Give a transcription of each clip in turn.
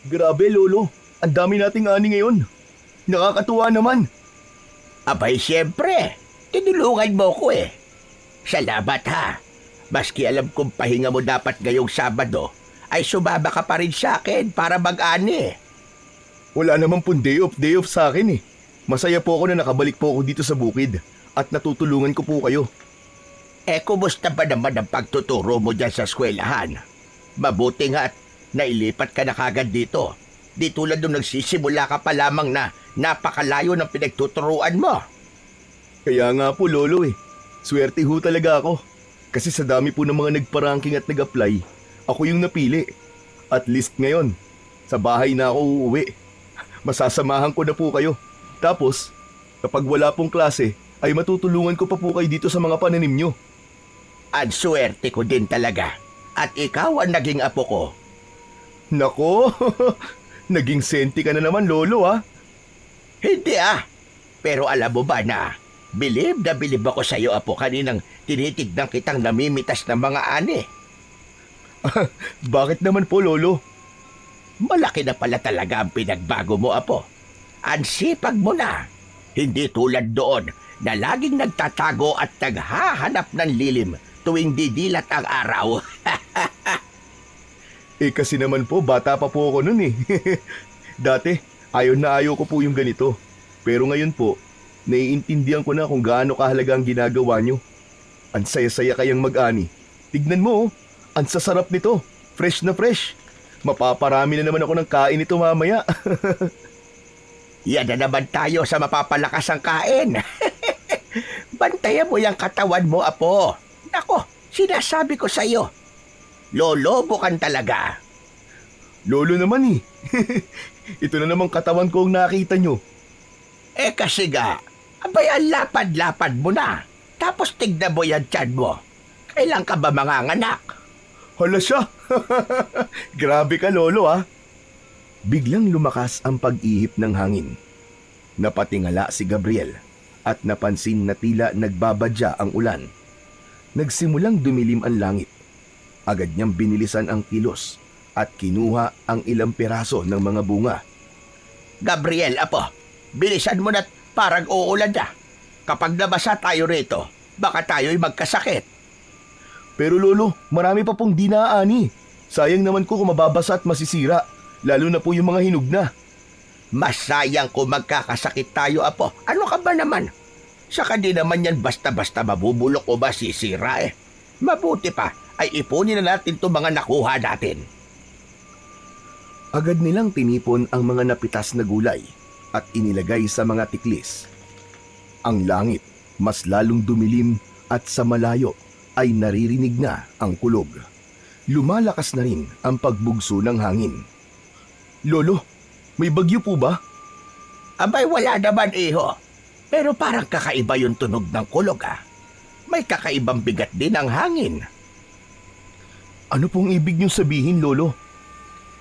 Grabe, Lolo. Ang dami nating ani ngayon. Nakakatuwa naman. Abay, siyempre. Tinulungan mo ko eh. Salamat ha. Maski alam kong pahinga mo dapat ngayong Sabado, ay sumaba ka pa rin sa akin para mag-ani. Wala naman pong day off sa akin eh. Masaya po ako na nakabalik po ako dito sa bukid at natutulungan ko po kayo. Kumusta ba naman ang pagtuturo mo dyan sa eskwelahan? Mabuti nga at nailipat ka na kagad dito. Di tulad nung nagsisimula ka pa lamang na napakalayo ng pinagtuturuan mo. Kaya nga po, Lolo eh. Swerte ho talaga ako. Kasi sa dami po ng mga nagpa-ranking at nag-apply, ako yung napili. At least ngayon, sa bahay na ako uuwi. Masasamahan ko na po kayo. Tapos, kapag wala pong klase, ay matutulungan ko pa po kayo dito sa mga pananim nyo. Ang swerte ko din talaga. At ikaw ang naging apo ko. Nako, naging senti ka na naman, Lolo ah. Hindi ah. Pero alam mo ba na bilib ako sa iyo, apo, kaninang tinitignan kitang namimitas ng mga ani. Bakit naman po, Lolo? Malaki na pala talaga ang pinagbago mo, apo. Ang sipag mo na. Hindi tulad doon na laging nagtatago at naghahanap ng lilim tuwing didilat ang araw. Kasi naman po, bata pa po ako nun eh. Dati, ayaw ko po yung ganito. Pero ngayon po, naiintindihan ko na kung gaano kahalaga ang ginagawa nyo. Ang saya-saya kayang mag-ani. Tignan mo, ang sasarap nito. Fresh na fresh. Mapaparami na naman ako ng kain nito mamaya. Yan na naman tayo sa mapapalakas ang kain. Bantayan mo yung katawan mo, apo. Nako, sinasabi ko sa iyo. Lolobo kan talaga. Lolo naman eh. Ito na naman katawan ko ang nakita nyo. Kasi ga, abay ang lapad-lapad mo na. Tapos tignan mo yan tiyan mo. Kailan ka ba manganganak? Hala siya. Grabe ka, Lolo ah. Biglang lumakas ang pag-ihip ng hangin. Napatingala si Gabriel at napansin na tila nagbabadya ang ulan. Nagsimulang dumilim ang langit. Agad niyang binilisan ang kilos at kinuha ang ilang piraso ng mga bunga. Gabriel, apo, bilisan mo na't parang uulan na. Kapag nabasa tayo rito, baka tayo'y magkasakit. Pero Lolo, marami pa pong di naaani. Sayang naman ko kung mababasa at masisira, lalo na po yung mga hinog na. Mas sayang kung magkakasakit tayo, apo. Ano ka ba naman? Saka di naman yan basta-basta mabubulok o masisira eh. Mabuti pa ay ipunin na natin itong mga nakuha natin. Agad nilang tinipon ang mga napitas na gulay at inilagay sa mga tiklis. Ang langit mas lalong dumilim at sa malayo ay naririnig na ang kulog. Lumalakas na rin ang pagbugso ng hangin. Lolo, may bagyo po ba? Abay, wala naman, iho. Pero parang kakaiba yung tunog ng kulog, ah. May kakaibang bigat din ang hangin. Ano pong ibig niyong sabihin, Lolo?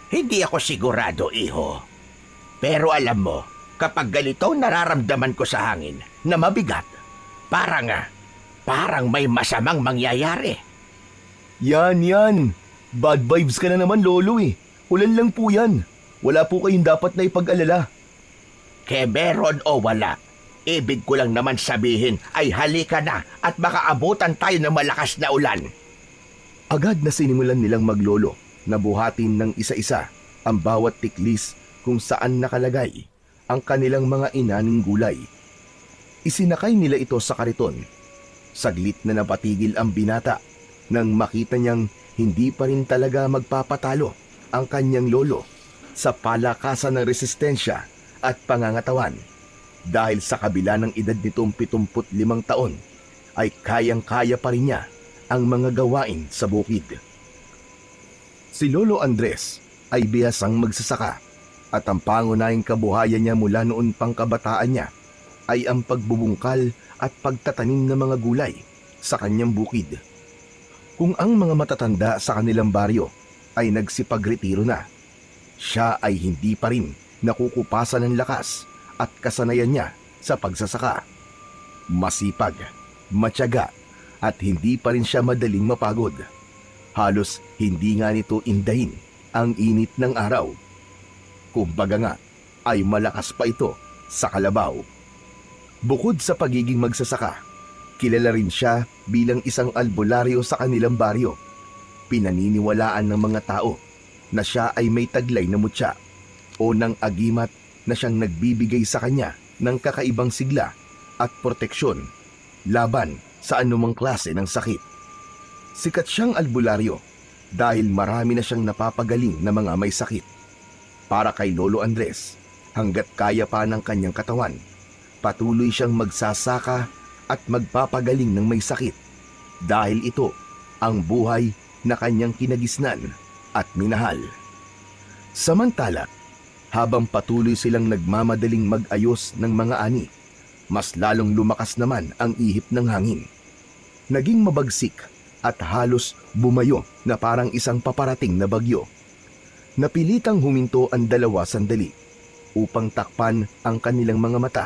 Hindi ako sigurado, iho. Pero alam mo, kapag ganito nararamdaman ko sa hangin na mabigat, parang may masamang mangyayari. Yan. Bad vibes ka na naman, Lolo eh. Ulan lang po yan. Wala po kayong dapat na ipag-alala. Kaya meron o wala, ibig ko lang naman sabihin ay halika na at baka abutan tayo ng malakas na ulan. Agad na sinimulan nilang maglolo na buhatin ng isa-isa ang bawat tiklis kung saan nakalagay ang kanilang mga inaning gulay. Isinakay nila ito sa kariton. Saglit na napatigil ang binata nang makita niyang hindi pa rin talaga magpapatalo ang kanyang lolo sa palakasan ng resistensya at pangangatawan. Dahil sa kabila ng edad nitong 75 taon, ay kayang-kaya pa rin niya ang mga gawain sa bukid. Si Lolo Andres ay bihasang magsasaka at ang pangunahing kabuhayan niya mula noon pang kabataan niya ay ang pagbubungkal at pagtatanim ng mga gulay sa kanyang bukid. Kung ang mga matatanda sa kanilang baryo ay nagsipagretiro na, siya ay hindi pa rin nakukupasan ng lakas at kasanayan niya sa pagsasaka. Masipag, matyaga at hindi pa rin siya madaling mapagod. Halos hindi nga nito indahin ang init ng araw. Kumbaga nga, ay malakas pa ito sa kalabaw. Bukod sa pagiging magsasaka, kilala rin siya bilang isang albularyo sa kanilang baryo. Pinaniniwalaan ng mga tao na siya ay may taglay na mutya o ng agimat na siyang nagbibigay sa kanya ng kakaibang sigla at proteksyon laban sa anumang klase ng sakit. Sikat siyang albularyo dahil marami na siyang napapagaling na mga may sakit. Para kay Lolo Andres, hanggat kaya pa ng kanyang katawan, patuloy siyang magsasaka at magpapagaling ng may sakit dahil ito ang buhay na kanyang kinagisnan at minahal. Samantala, habang patuloy silang nagmamadaling mag-ayos ng mga ani, mas lalong lumakas naman ang ihip ng hangin. Naging mabagsik at halos bumayo na parang isang paparating na bagyo. Napilitang huminto ang dalawa sandali upang takpan ang kanilang mga mata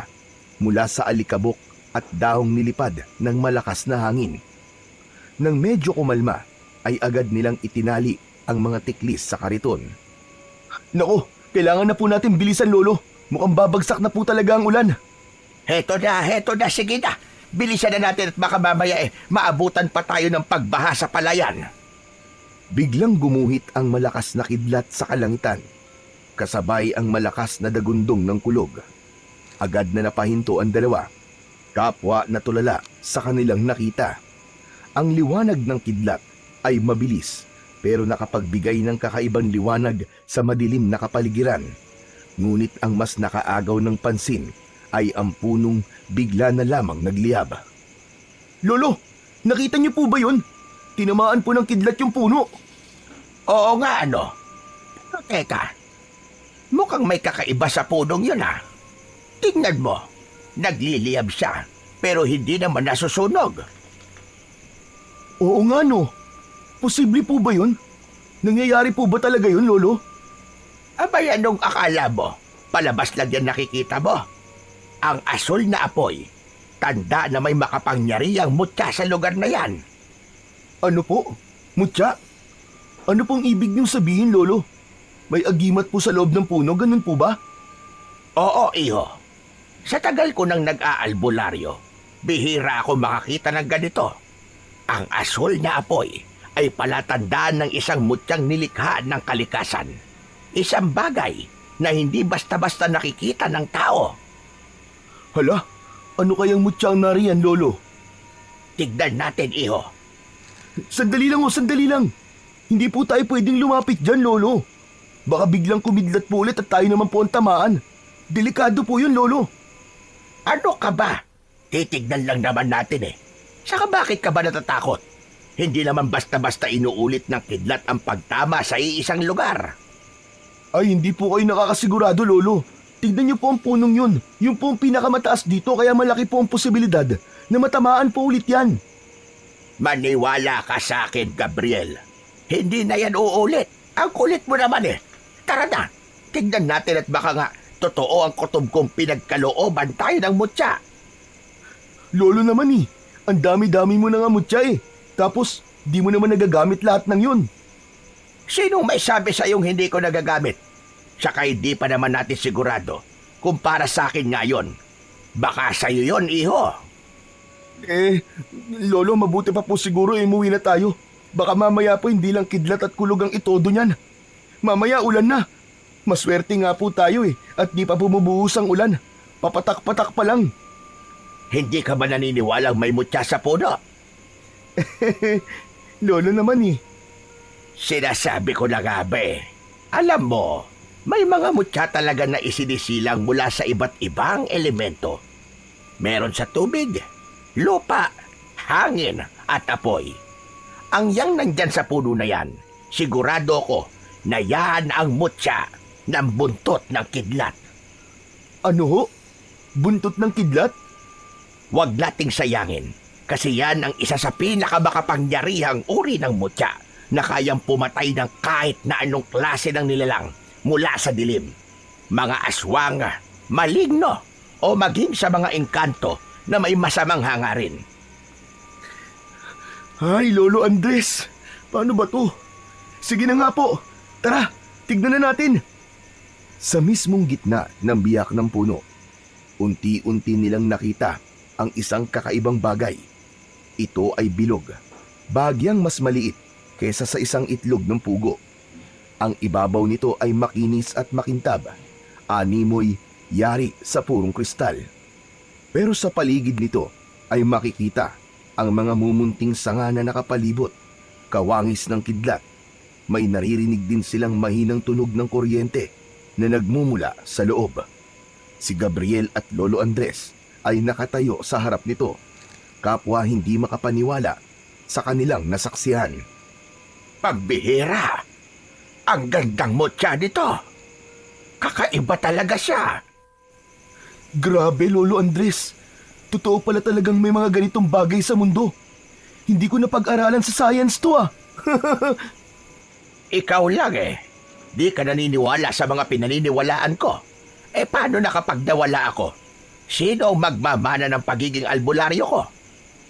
mula sa alikabok at dahong nilipad ng malakas na hangin. Nang medyo kumalma, ay agad nilang itinali ang mga tiklis sa kariton. Nako, kailangan na po natin bilisan, Lolo. Mukhang babagsak na po talaga ang ulan. Heto na, sige na. Bilisan na natin at baka mamaya maabutan pa tayo ng pagbaha sa palayan. Biglang gumuhit ang malakas na kidlat sa kalangitan, kasabay ang malakas na dagundong ng kulog. Agad na napahinto ang dalawa, kapwa na tulala sa kanilang nakita. Ang liwanag ng kidlat ay mabilis pero nakapagbigay ng kakaibang liwanag sa madilim na kapaligiran. Ngunit ang mas nakaagaw ng pansin ay ang punong bigla na lamang nagliyab. Lolo, nakita niyo po ba yun? Tinamaan po ng kidlat yung puno. Oo nga, ano? Pero teka, mukhang may kakaiba sa punong yun, ha? Tingnan mo, nagliliyab siya, pero hindi naman nasusunog. Oo nga, no. Posible po ba yun? Nangyayari po ba talaga yun, Lolo? Abay, anong akala mo? Palabas lang yan nakikita mo. Ang asul na apoy, tanda na may makapangyarihang mutya sa lugar na yan. Ano po? Mutya? Ano pong ibig niyong sabihin, Lolo? May agimat po sa loob ng puno, ganun po ba? Oo, iho. Sa tagal ko nang nag-aalbularyo, bihira ako makakita ng ganito. Ang asul na apoy ay palatandaan ng isang mutyang nilikha ng kalikasan. Isang bagay na hindi basta-basta nakikita ng tao. Hala, ano kayang mutyang nariyan, Lolo? Tignan natin, iho. Sandali lang, sandali lang. Hindi po tayo pwedeng lumapit dyan, Lolo. Baka biglang kumidlat po ulit at tayo naman po ang tamaan. Delikado po yun, Lolo. Ano ka ba? Titignan lang naman natin eh. Saka bakit ka ba natatakot? Hindi naman basta-basta inuulit ng kidlat ang pagtama sa iisang lugar. Ay, hindi po kayo nakakasigurado, Lolo. Tignan niyo po ang punong yun. Yung po ang pinakamataas dito kaya malaki po ang posibilidad na matamaan po ulit yan. Maniwala ka sa akin, Gabriel. Hindi na yan uulit. Ang kulit mo naman eh. Tara na, tignan natin at baka nga totoo ang kutob kong pinagkalooban tayo ng mutya. Lolo naman eh, ang dami-dami mo na nga mutya eh. Tapos, di mo naman nagagamit lahat ng yun. Sinong may sabi sa iyong hindi ko nagagamit? Tsaka hindi pa naman natin sigurado kung para sa akin nga yun. Baka sa'yo yun, iho. Lolo, mabuti pa po siguro umuwi na tayo. Baka mamaya po hindi lang kidlat at kulog ang itodo niyan. Mamaya ulan na. Maswerte nga po tayo eh at di pa bumubuhos ang ulan. Papatak-patak pa lang. Hindi ka ba naniniwalang may mutya sa puno? Lolo naman eh. Sinasabi ko na nga ba eh. Alam mo, may mga mutya talaga na isinisilang mula sa iba't ibang elemento. Meron sa tubig, lupa, hangin at apoy. Ang yang nandyan sa puno na yan, sigurado ko na yan ang mutya ng buntot ng kidlat. Ano ho? Buntot ng kidlat? Huwag nating sayangin kasi yan ang isa sa pinakamakapangyarihang uri ng mutya na kayang pumatay ng kahit na anong klase ng nilalang mula sa dilim. Mga aswang, maligno o maging sa mga engkanto na may masamang hangarin. Ay, Lolo Andres, paano ba to? Sige na nga po, tara, tignan na natin. Sa mismong gitna ng biyak ng puno, unti-unti nilang nakita ang isang kakaibang bagay. Ito ay bilog, bahagyang mas maliit kaysa sa isang itlog ng pugo. Ang ibabaw nito ay makinis at makintab, animoy yari sa purong kristal. Pero sa paligid nito ay makikita ang mga mumunting sanga na nakapalibot, kawangis ng kidlat. May naririnig din silang mahinang tunog ng kuryente na nagmumula sa loob. Si Gabriel at Lolo Andres ay nakatayo sa harap nito, kapwa hindi makapaniwala sa kanilang nasaksihan. Pagbihira! Ang gandang mutya nito! Kakaiba talaga siya! Grabe, Lolo Andres. Totoo pala talagang may mga ganitong bagay sa mundo. Hindi ko napag-aralan sa science to ah. Ikaw lang eh. Di ka naniniwala sa mga pinaniniwalaan ko. Eh paano nakapagdawala ako? Sino ang magmamana ng pagiging albularyo ko?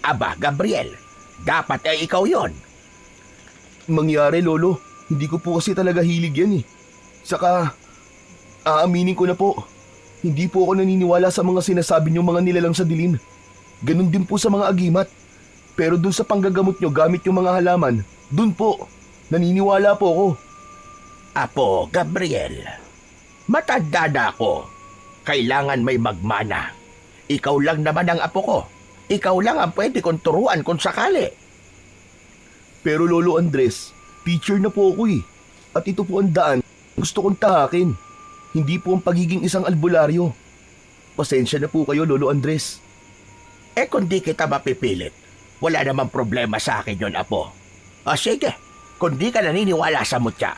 Aba, Gabriel, dapat ay ikaw yon. Mangyari, Lolo. Hindi ko po kasi talaga hilig yan eh. Saka, aaminin ko na po. Hindi po ako naniniwala sa mga sinasabi niyong mga nilalang sa dilim. Ganun din po sa mga agimat. Pero dun sa panggagamot niyo gamit yung mga halaman, dun po, naniniwala po ako. Apo, Gabriel, matanda na ako. Kailangan may magmana. Ikaw lang naman ang apo ko. Ikaw lang ang pwede kong turuan kung sakali. Pero Lolo Andres, teacher na po ako eh. At ito po ang daan gusto kong tahakin. Hindi po ang pagiging isang albularyo. Pasensya na po kayo, Lolo Andres. Eh kung di kita mapipilit, wala namang problema sa akin yon, apo. O sige, kung di ka naniniwala sa mutya,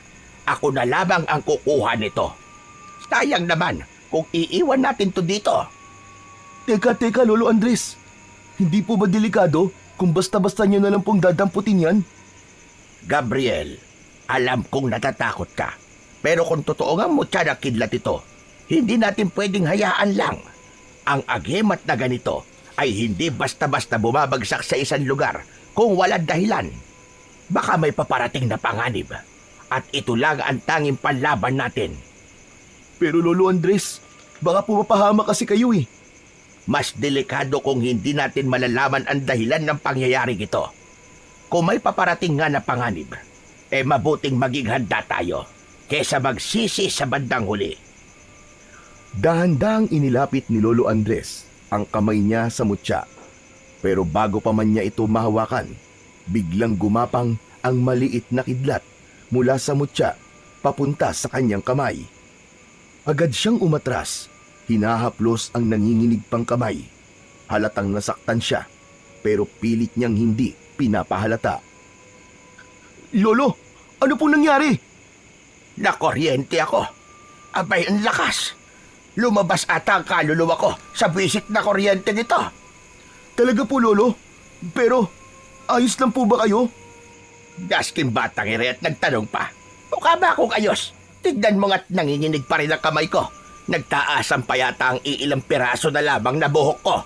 ako na lamang ang kukuha nito. Sayang naman kung iiwan natin to dito. Teka, Lolo Andres. Hindi po ba delikado kung basta-basta niyo na lang pong dadamputin yan? Gabriel, alam kong natatakot ka. Pero kung totoo nga mutya na kidlat ito, hindi natin pwedeng hayaan lang. Ang agimat na ganito ay hindi basta-basta bumabagsak sa isang lugar kung walang dahilan. Baka may paparating na panganib. At ito lang ang tanging panlaban natin. Pero Lolo Andres, baka pumapahama kasi kayo eh. Mas delikado kung hindi natin malalaman ang dahilan ng pangyayaring ito. Kung may paparating nga na panganib, eh mabuting maging handa tayo kesa magsisi sa bandang huli. Dahan-dahang inilapit ni Lolo Andres ang kamay niya sa mutya. Pero bago pa man niya ito mahawakan, biglang gumapang ang maliit na kidlat mula sa mutya papunta sa kanyang kamay. Agad siyang umatras, hinahaplos ang nanginginig pang kamay. Halatang nasaktan siya, pero pilit niyang hindi pinapahalata. Lolo, ano pong nangyari? Nakuryente ako. Abay, ang lakas. Lumabas ata ang kaluluwa ko sa bisit na kuryente nito. Talaga po, Lolo? Pero, ayos lang po ba kayo? Gasking batang ire at nagtanong pa. Mukha ba akong ayos? Tignan mo nga't nanginginig pa rin ang kamay ko. Nagtaasan pa yata ang iilang piraso na lamang na buhok ko.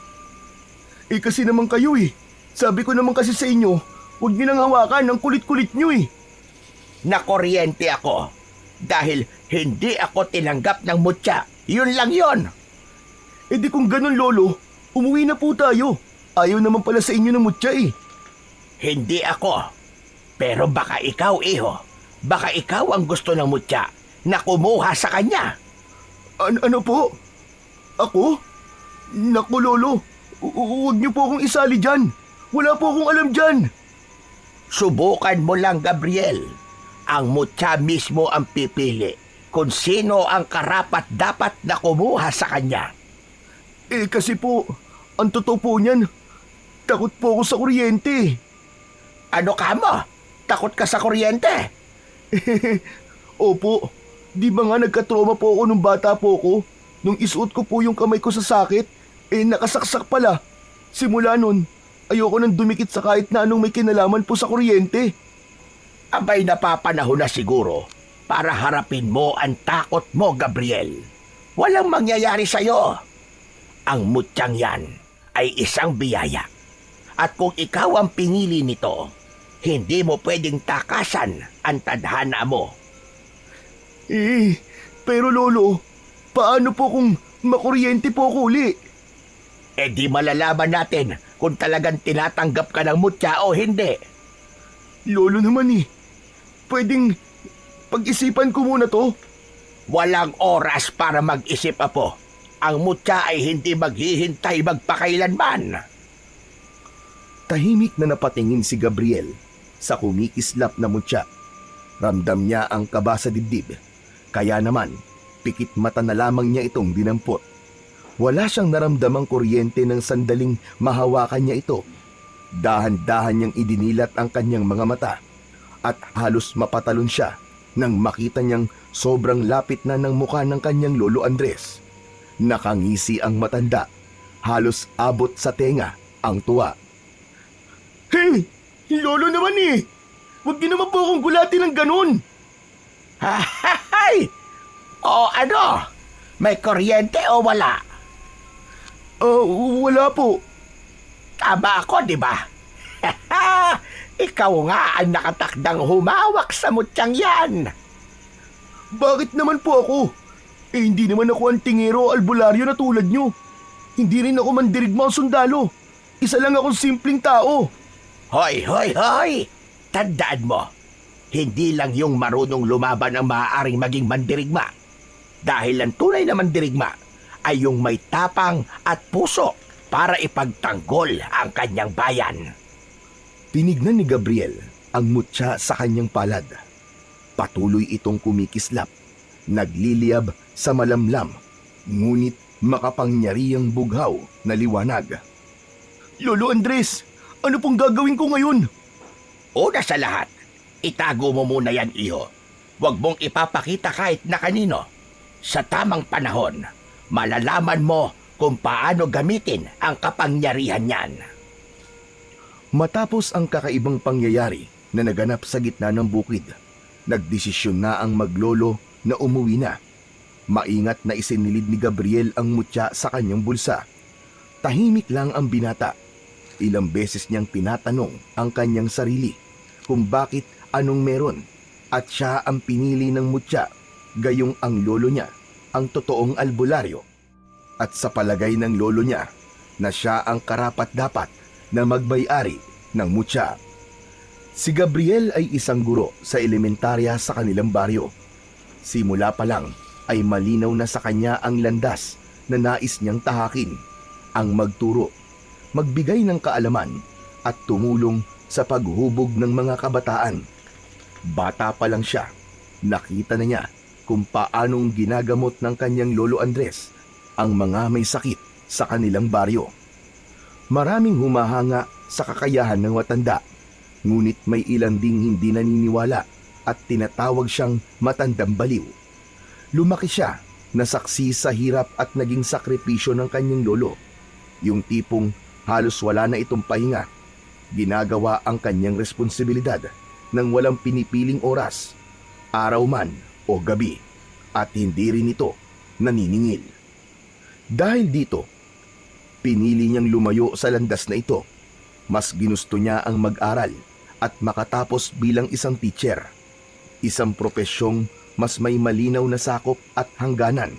Eh kasi naman kayo eh. Sabi ko naman kasi sa inyo, huwag niyo nang hawakan ang kulit-kulit niyo eh. Nakuryente ako. Dahil hindi ako tinanggap ng mutya. Yun lang yun. Eh di kung ganun, Lolo, umuwi na po tayo. Ayaw naman pala sa inyo ng mutya eh. Hindi ako. Pero baka ikaw, iho. Baka ikaw ang gusto ng mutya na kumuha sa kanya. Ano po? Ako? Naku, Lolo. Huwag niyo po akong isali dyan. Wala po akong alam dyan. Subukan mo lang, Gabriel. Ang mutya mismo ang pipili kung sino ang karapat-dapat na kumuha sa kanya. Eh kasi po, ang totoo po niyan, takot po ako sa kuryente. Ano ka mo? Takot ka sa kuryente? Opo, di ba nga nagkatrauma po ako nung bata po ako? Nung isuot ko po yung kamay ko sa sakit, eh nakasaksak pala. Simula nun, ayoko nang dumikit sa kahit na anong may kinalaman po sa kuryente. Abay, napapanahon na siguro para harapin mo ang takot mo, Gabriel. Walang mangyayari sa'yo. Ang mutyang yan ay isang biyaya. At kung ikaw ang pinili nito, hindi mo pwedeng takasan ang tadhana mo. Eh, Pero lolo, paano po kung makuryente po ako uli? Eh di malalaman natin kung talagang tinatanggap ka ng mutya o hindi. Lolo naman eh. Pwedeng pag-isipan ko muna to. Walang oras para mag-isip, apo. Ang mutya ay hindi maghihintay magpakailanman. Tahimik na napatingin si Gabriel sa kumikislap na mutya. Ramdam niya ang kaba sa dibdib. Kaya naman, pikit mata na lamang niya itong dinampot. Wala siyang naramdamang kuryente ng sandaling mahawakan niya ito. Dahan-dahan niyang idinilat ang kanyang mga mata at halos mapatalon siya nang makita niyang sobrang lapit na ng mukha ng kanyang lolo Andres. Nakangisi ang matanda, halos abot sa tenga ang tuwa. Hey! Lolo naman eh! Huwag niyo naman po akong gulatin ng ganun! Hay! O ano? May kuryente o wala? Wala po. Tama ako, di ba? Ikaw nga ang nakatakdang humawak sa mutyang yan. Bakit naman po ako? Eh hindi naman ako ang tingero o albularyo na tulad nyo. Hindi rin ako mandirigmang sundalo. Isa lang akong simpleng tao. Hoy, hoy, hoy! Tandaan mo, hindi lang yung marunong lumaban ang maaaring maging mandirigma. Dahil ang tunay na mandirigma ay yung may tapang at puso para ipagtanggol ang kanyang bayan. Tinignan ni Gabriel ang mutya sa kanyang palad. Patuloy itong kumikislap, nagliliyab sa malamlam, ngunit makapangyarihang bughaw na liwanag. Lolo Andres, ano pong gagawin ko ngayon? Una sa lahat, itago mo muna yan, iho. Huwag mong ipapakita kahit na kanino. Sa tamang panahon, malalaman mo kung paano gamitin ang kapangyarihan niyan. Matapos ang kakaibang pangyayari na naganap sa gitna ng bukid, nagdesisyon na ang maglolo na umuwi na. Maingat na isinilid ni Gabriel ang mutya sa kanyang bulsa. Tahimik lang ang binata. Ilang beses niyang tinatanong ang kanyang sarili kung bakit anong meron at siya ang pinili ng mutya, gayong ang lolo niya ang totoong albularyo. At sa palagay ng lolo niya na siya ang karapat-dapat na magbayari ng mutya. Si Gabriel ay isang guro sa elementarya sa kanilang baryo. Simula pa lang ay malinaw na sa kanya ang landas na nais niyang tahakin, ang magturo, magbigay ng kaalaman at tumulong sa paghubog ng mga kabataan. Bata pa lang siya, nakita na niya kung paanong ginagamot ng kanyang lolo Andres ang mga may sakit sa kanilang baryo. Maraming humahanga sa kakayahan ng matanda, ngunit may ilan ding hindi naniniwala at tinatawag siyang matandang baliw. Lumaki siya na saksi sa hirap at naging sakripisyo ng kanyang lolo. Yung tipong halos wala na itong pahinga. Ginagawa ang kanyang responsibilidad nang walang pinipiling oras, araw man o gabi, at hindi rin ito naniningil. Dahil dito, pinili niyang lumayo sa landas na ito. Mas ginusto niya ang mag-aral at makatapos bilang isang teacher. Isang profesyong mas may malinaw na sakop at hangganan.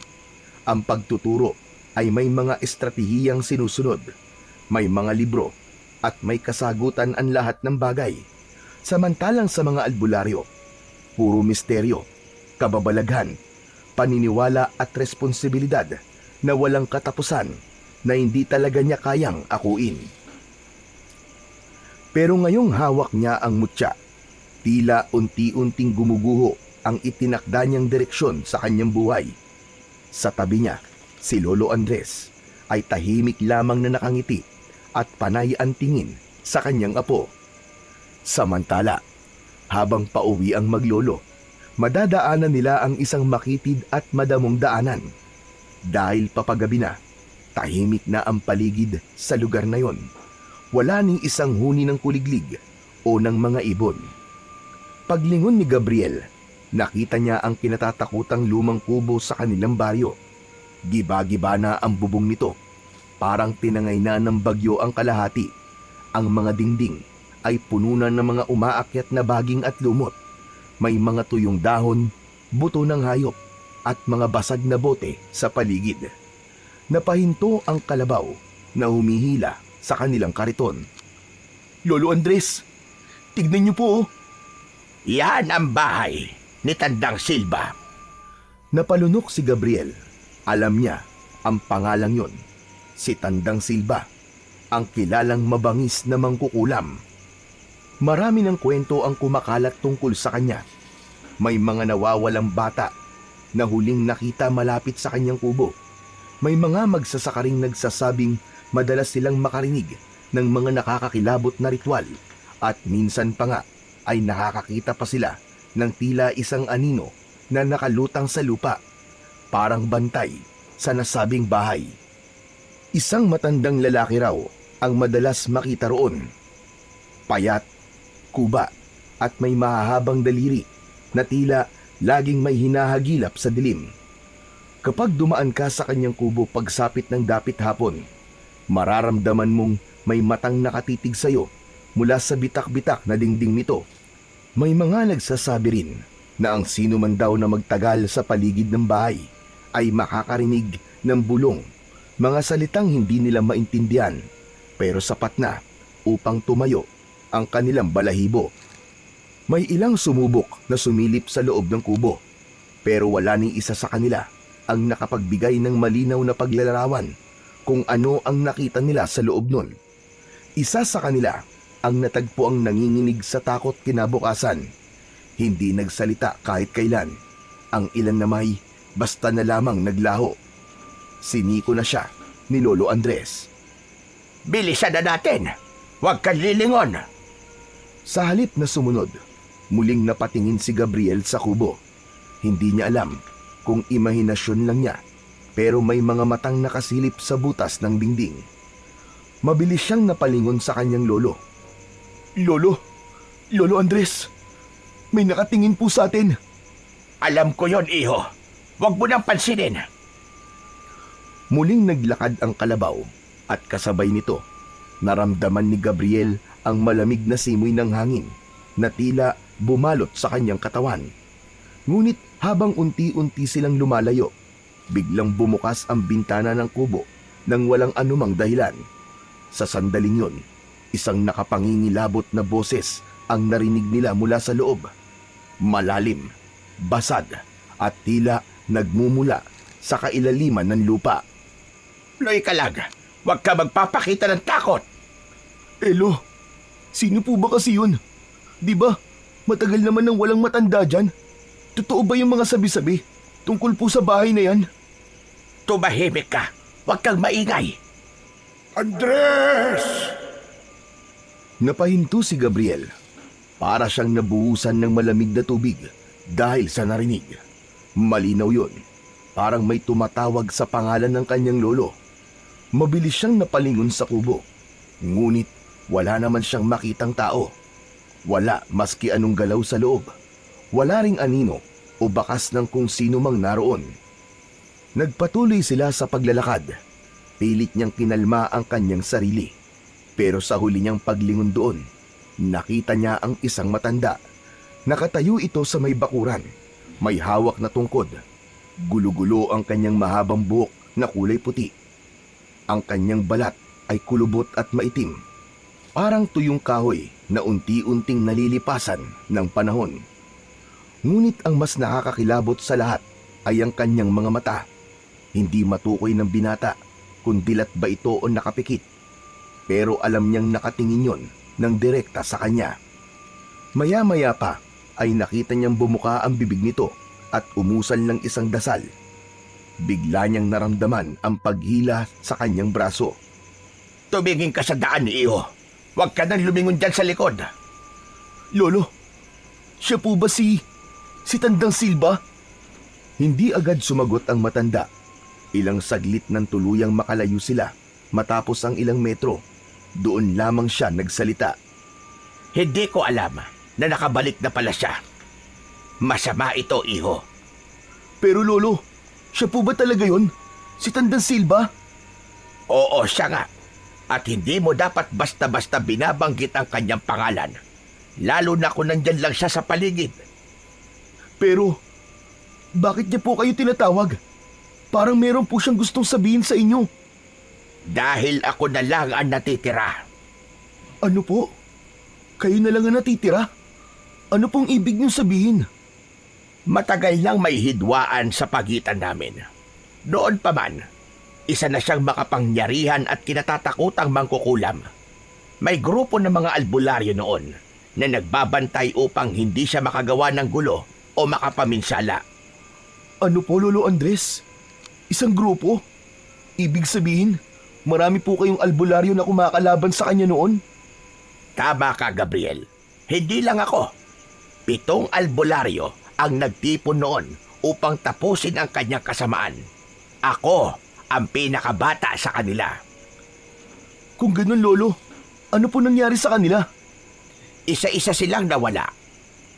Ang pagtuturo ay may mga estratehiyang sinusunod, may mga libro, at may kasagutan ang lahat ng bagay. Samantalang sa mga albularyo, puro misteryo, kababalaghan, paniniwala at responsibilidad na walang katapusan na hindi talaga niya kayang akuin. Pero ngayong hawak niya ang mutya, tila unti-unting gumuguho ang itinakda niyang direksyon sa kanyang buhay. Sa tabi niya, si Lolo Andres ay tahimik lamang na nakangiti at panay ang tingin sa kanyang apo. Samantala, habang pauwi ang maglolo, madadaanan nila ang isang makitid at madamong daanan. Dahil papagabi na, tahimik na ang paligid sa lugar na yon. Wala ning isang huni ng kuliglig o ng mga ibon. Paglingon ni Gabriel, nakita niya ang kinatatakutang lumang kubo sa kanilang baryo. Giba-giba na ang bubong nito. Parang tinangay na ng bagyo ang kalahati. Ang mga dingding ay pununan ng mga umaakyat na baging at lumot. May mga tuyong dahon, buto ng hayop, at mga basag na bote sa paligid. Napahinto ang kalabaw na humihila sa kanilang kariton. Lolo Andres, tignan niyo po oh. Yan ang bahay ni Tandang Silva. Napalunok si Gabriel. Alam niya ang pangalang yon. Si Tandang Silva, ang kilalang mabangis na mangkukulam. Marami ng kwento ang kumakalat tungkol sa kanya. May mga nawawalang bata na huling nakita malapit sa kanyang kubo. May mga magsasakaring nagsasabing madalas silang makarinig ng mga nakakakilabot na ritual at minsan pa nga ay nakakakita pa sila ng tila isang anino na nakalutang sa lupa, parang bantay sa nasabing bahay. Isang matandang lalaki raw ang madalas makita roon. Payat, kuba at may mahahabang daliri na tila laging may hinahagilap sa dilim. Kapag dumaan ka sa kanyang kubo pagsapit ng dapit hapon, mararamdaman mong may matang nakatitig sa iyo mula sa bitak-bitak na dingding nito. May mga nagsasabi rin na ang sino man daw na magtagal sa paligid ng bahay ay makakarinig ng bulong, mga salitang hindi nila maintindihan pero sapat na upang tumayo ang kanilang balahibo. May ilang sumubok na sumilip sa loob ng kubo pero wala ni isa sa kanila ang nakapagbigay ng malinaw na paglalarawan kung ano ang nakita nila sa loob nun. Isa sa kanila ang natagpo ang nanginginig sa takot kinabukasan. Hindi nagsalita kahit kailan. Ang ilan na may basta na lamang naglaho. Siniko na siya ni Lolo Andres. Bilisan na natin! Huwag kang lilingon! Sa halip na sumunod, muling napatingin si Gabriel sa kubo. Hindi niya alam kung imahinasyon lang niya, pero may mga matang nakasilip sa butas ng dingding. Mabilis siyang napalingon sa kanyang lolo. Lolo Andres, may nakatingin po sa atin. Alam ko yon, iho. Huwag mo nang pansinin. Muling naglakad ang kalabaw at kasabay nito, naramdaman ni Gabriel ang malamig na simoy ng hangin na tila bumalot sa kanyang katawan. Ngunit habang unti-unti silang lumalayo, biglang bumukas ang bintana ng kubo nang walang anumang dahilan. Sa sandaling yun, isang nakapangingilabot na boses ang narinig nila mula sa loob. Malalim, basag at tila nagmumula sa kailaliman ng lupa. Loy ka lang, huwag ka magpapakita ng takot. Elo, sino po ba kasi yun? Di ba, matagal naman nang walang matanda dyan? Totoo ba yung mga sabi-sabi tungkol po sa bahay na yan? Tumahimik ka, huwag kang maingay. Andres! Napahinto si Gabriel. Para siyang nabuhusan ng malamig na tubig dahil sa narinig. Malinaw yun. Parang may tumatawag sa pangalan ng kanyang lolo. Mabilis siyang napalingon sa kubo. Ngunit wala naman siyang makitang tao. Wala maski anong galaw sa loob. Wala ring anino o bakas ng kung sino mang naroon. Nagpatuloy sila sa paglalakad. Pilit niyang kinalma ang kanyang sarili. Pero sa huli niyang paglingon doon, nakita niya ang isang matanda. Nakatayo ito sa may bakuran. May hawak na tungkod. Gulo-gulo ang kanyang mahabang buhok na kulay puti. Ang kanyang balat ay kulubot at maitim. Parang tuyong kahoy na unti-unting nalilipasan ng panahon. Ngunit ang mas nakakakilabot sa lahat ay ang kanyang mga mata. Hindi matukoy ng binata kung dilat ba ito o nakapikit. Pero alam niyang nakatingin yon ng direkta sa kanya. Maya-maya pa ay nakita niyang bumuka ang bibig nito at umusal ng isang dasal. Bigla niyang naramdaman ang paghila sa kanyang braso. Tumingin ka sa daan, iho. Huwag ka nang lumingon dyan sa likod. Lolo, siya po ba si Tandang Silva? Hindi agad sumagot ang matanda. Ilang saglit nang tuluyang makalayo sila matapos ang ilang metro. Doon lamang siya nagsalita. Hindi ko alam na nakabalik na pala siya. Masama ito, iho. Pero lolo, siya po ba talaga yon? Si Tandang Silva? Oo, siya nga. At hindi mo dapat basta-basta binabanggit ang kanyang pangalan. Lalo na kung nandyan lang siya sa paligid. Pero Bakit niya po kayo tinatawag? Parang meron po siyang gustong sabihin sa inyo. Dahil ako na lang ang natitira. Ano po? Kayo na lang ang natitira? Ano pong ibig niyong sabihin? Matagal nang may hidwaan sa pagitan namin. Noon pa man, isa na siyang makapangyarihan at kinatatakutang mangkukulam. May grupo ng mga albularyo noon na nagbabantay upang hindi siya makagawa ng gulo o makapaminsala. Ano po, Lolo Andres? Isang grupo? Ibig sabihin, marami po kayong albularyo na kumakalaban sa kanya noon? Tama ka, Gabriel. Hindi lang ako. 7 albularyo ang nagtipon noon upang tapusin ang kanyang kasamaan. Ako ang pinakabata sa kanila. Kung ganun, Lolo, ano po nangyari sa kanila? Isa-isa silang nawala.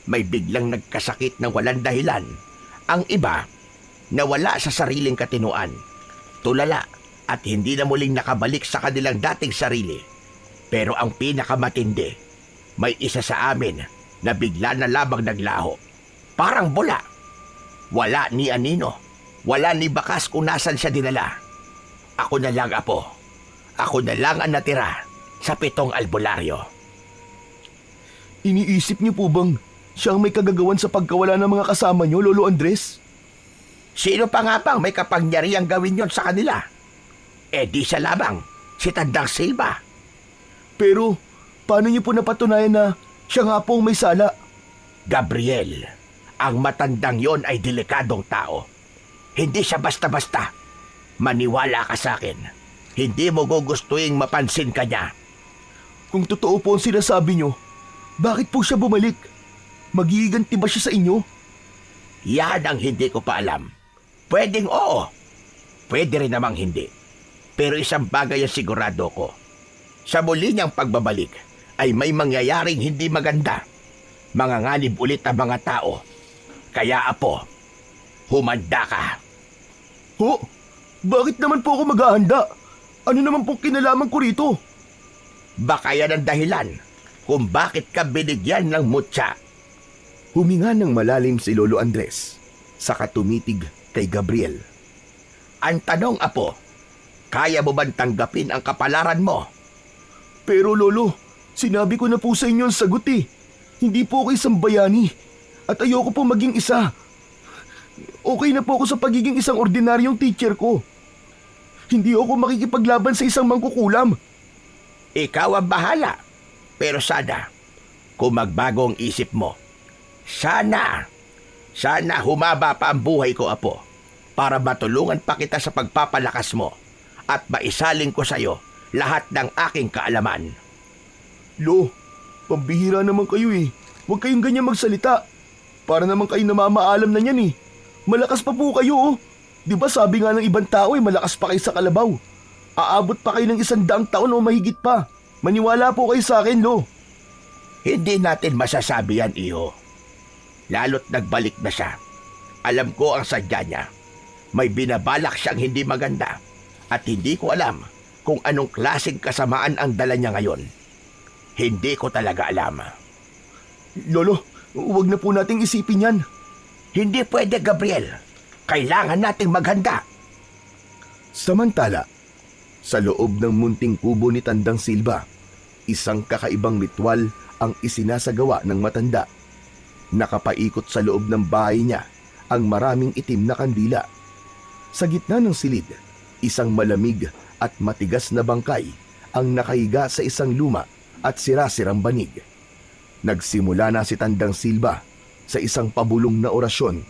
May biglang nagkasakit ng walang dahilan. Ang iba, nawala sa sariling katinuan. Tulala at hindi na muling nakabalik sa kanilang dating sarili. Pero ang pinakamatindi, may isa sa amin na bigla na lamang naglaho. Parang bula. Wala ni anino. Wala ni bakas kung nasan siya dinala. Ako na lang, Apo. Ako na lang ang natira sa 7 albularyo. Iniisip niyo po bang siya ang may kagagawan sa pagkawala ng mga kasama niyo, Lolo Andres? Sino pa nga bang may kapangyarihang gawin yon sa kanila? Eh di siya lamang, si Tandang Silva. Pero, paano niyo po napatunayan na siya nga po ang may sala? Gabriel, ang matandang yon ay delikadong tao. Hindi siya basta-basta. Maniwala ka sa akin. Hindi mo gugustuhin mapansin ka niya. Kung totoo po ang sinasabi niyo, bakit po siya bumalik? Magiganti ba siya sa inyo? Yan ang hindi ko pa alam. Pwedeng oo. Pwede rin namang hindi. Pero isang bagay ang sigurado ko. Sa muli niyang pagbabalik ay may mangyayaring hindi maganda. Manganganib ulit ang mga tao. Kaya, Apo, humanda ka. Ho? Bakit naman po ako maghahanda? Ano naman po kinalaman ko rito? Baka yan ang dahilan kung bakit ka binigyan ng mutya. Huminga ng malalim si Lolo Andres, saka tumitig kay Gabriel. Ang tanong, Apo, kaya mo bang tanggapin ang kapalaran mo? Pero Lolo, sinabi ko na po sa inyo ang sagot eh. Hindi po ako isang bayani at ayoko po maging isa. Okay na po ako sa pagiging isang ordinaryong teacher ko. Hindi ako makikipaglaban sa isang mangkukulam. Ikaw ang bahala. Pero sana, kung magbago ang isip mo, sana humaba pa ang buhay ko, Apo, para matulungan pa kita sa pagpapalakas mo at maisaling ko sa'yo lahat ng aking kaalaman. Lo, pambihira naman kayo eh. Huwag kayong ganyan magsalita. Para naman kayo namamaalam na niyan eh. Malakas pa po kayo oh. Di ba sabi nga ng ibang tao eh, malakas pa kayo sa kalabaw. Aabot pa kayo ng 100 taon o mahigit pa. Maniwala po kayo sa akin, Lo. Hindi natin masasabi yan, Iho. Lalo't nagbalik na siya. Alam ko ang sadya niya. May binabalak siyang hindi maganda. At hindi ko alam kung anong klaseng kasamaan ang dala niya ngayon. Hindi ko talaga alam. Lolo, huwag na po nating isipin yan. Hindi pwede, Gabriel. Kailangan nating maghanda. Samantala, sa loob ng munting kubo ni Tandang Silva, isang kakaibang ritual ang isinasagawa ng matanda. Nakapaikot sa loob ng bahay niya ang maraming itim na kandila. Sa gitna ng silid, isang malamig at matigas na bangkay ang nakahiga sa isang luma at sirasirang banig. Nagsimula na si Tandang Silva sa isang pabulong na orasyon.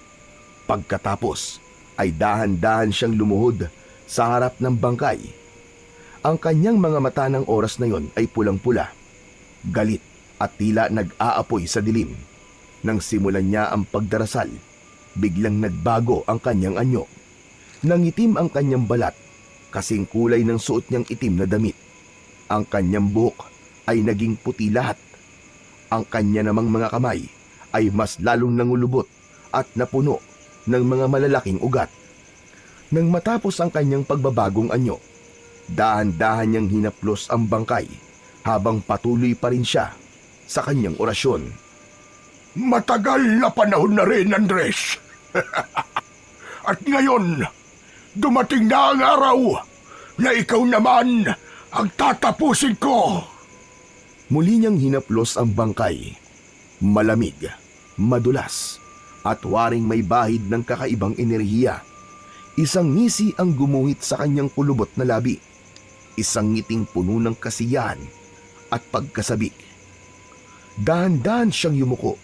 Pagkatapos ay dahan-dahan siyang lumuhod sa harap ng bangkay. Ang kanyang mga mata ng oras na yon ay pulang-pula, galit at tila nag-aapoy sa dilim. Nang simulan niya ang pagdarasal, biglang nagbago ang kanyang anyo. Nangitim ang kanyang balat, kasing kulay ng suot niyang itim na damit. Ang kanyang buhok ay naging puti lahat. Ang kanya namang mga kamay ay mas lalong nangulubot at napuno ng mga malalaking ugat. Nang matapos ang kanyang pagbabagong anyo, dahan-dahan niyang hinaplos ang bangkay habang patuloy pa rin siya sa kanyang orasyon. Matagal na panahon na rin, Andres. At ngayon, dumating na ang araw na ikaw naman ang tatapusin ko. Muli niyang hinaplos ang bangkay. Malamig, madulas, at waring may bahid ng kakaibang enerhiya. Isang ngisi ang gumuhit sa kanyang kulubot na labi. Isang ngiting puno ng kasiyahan at pagkasabik. Dahan-dahan siyang yumuko.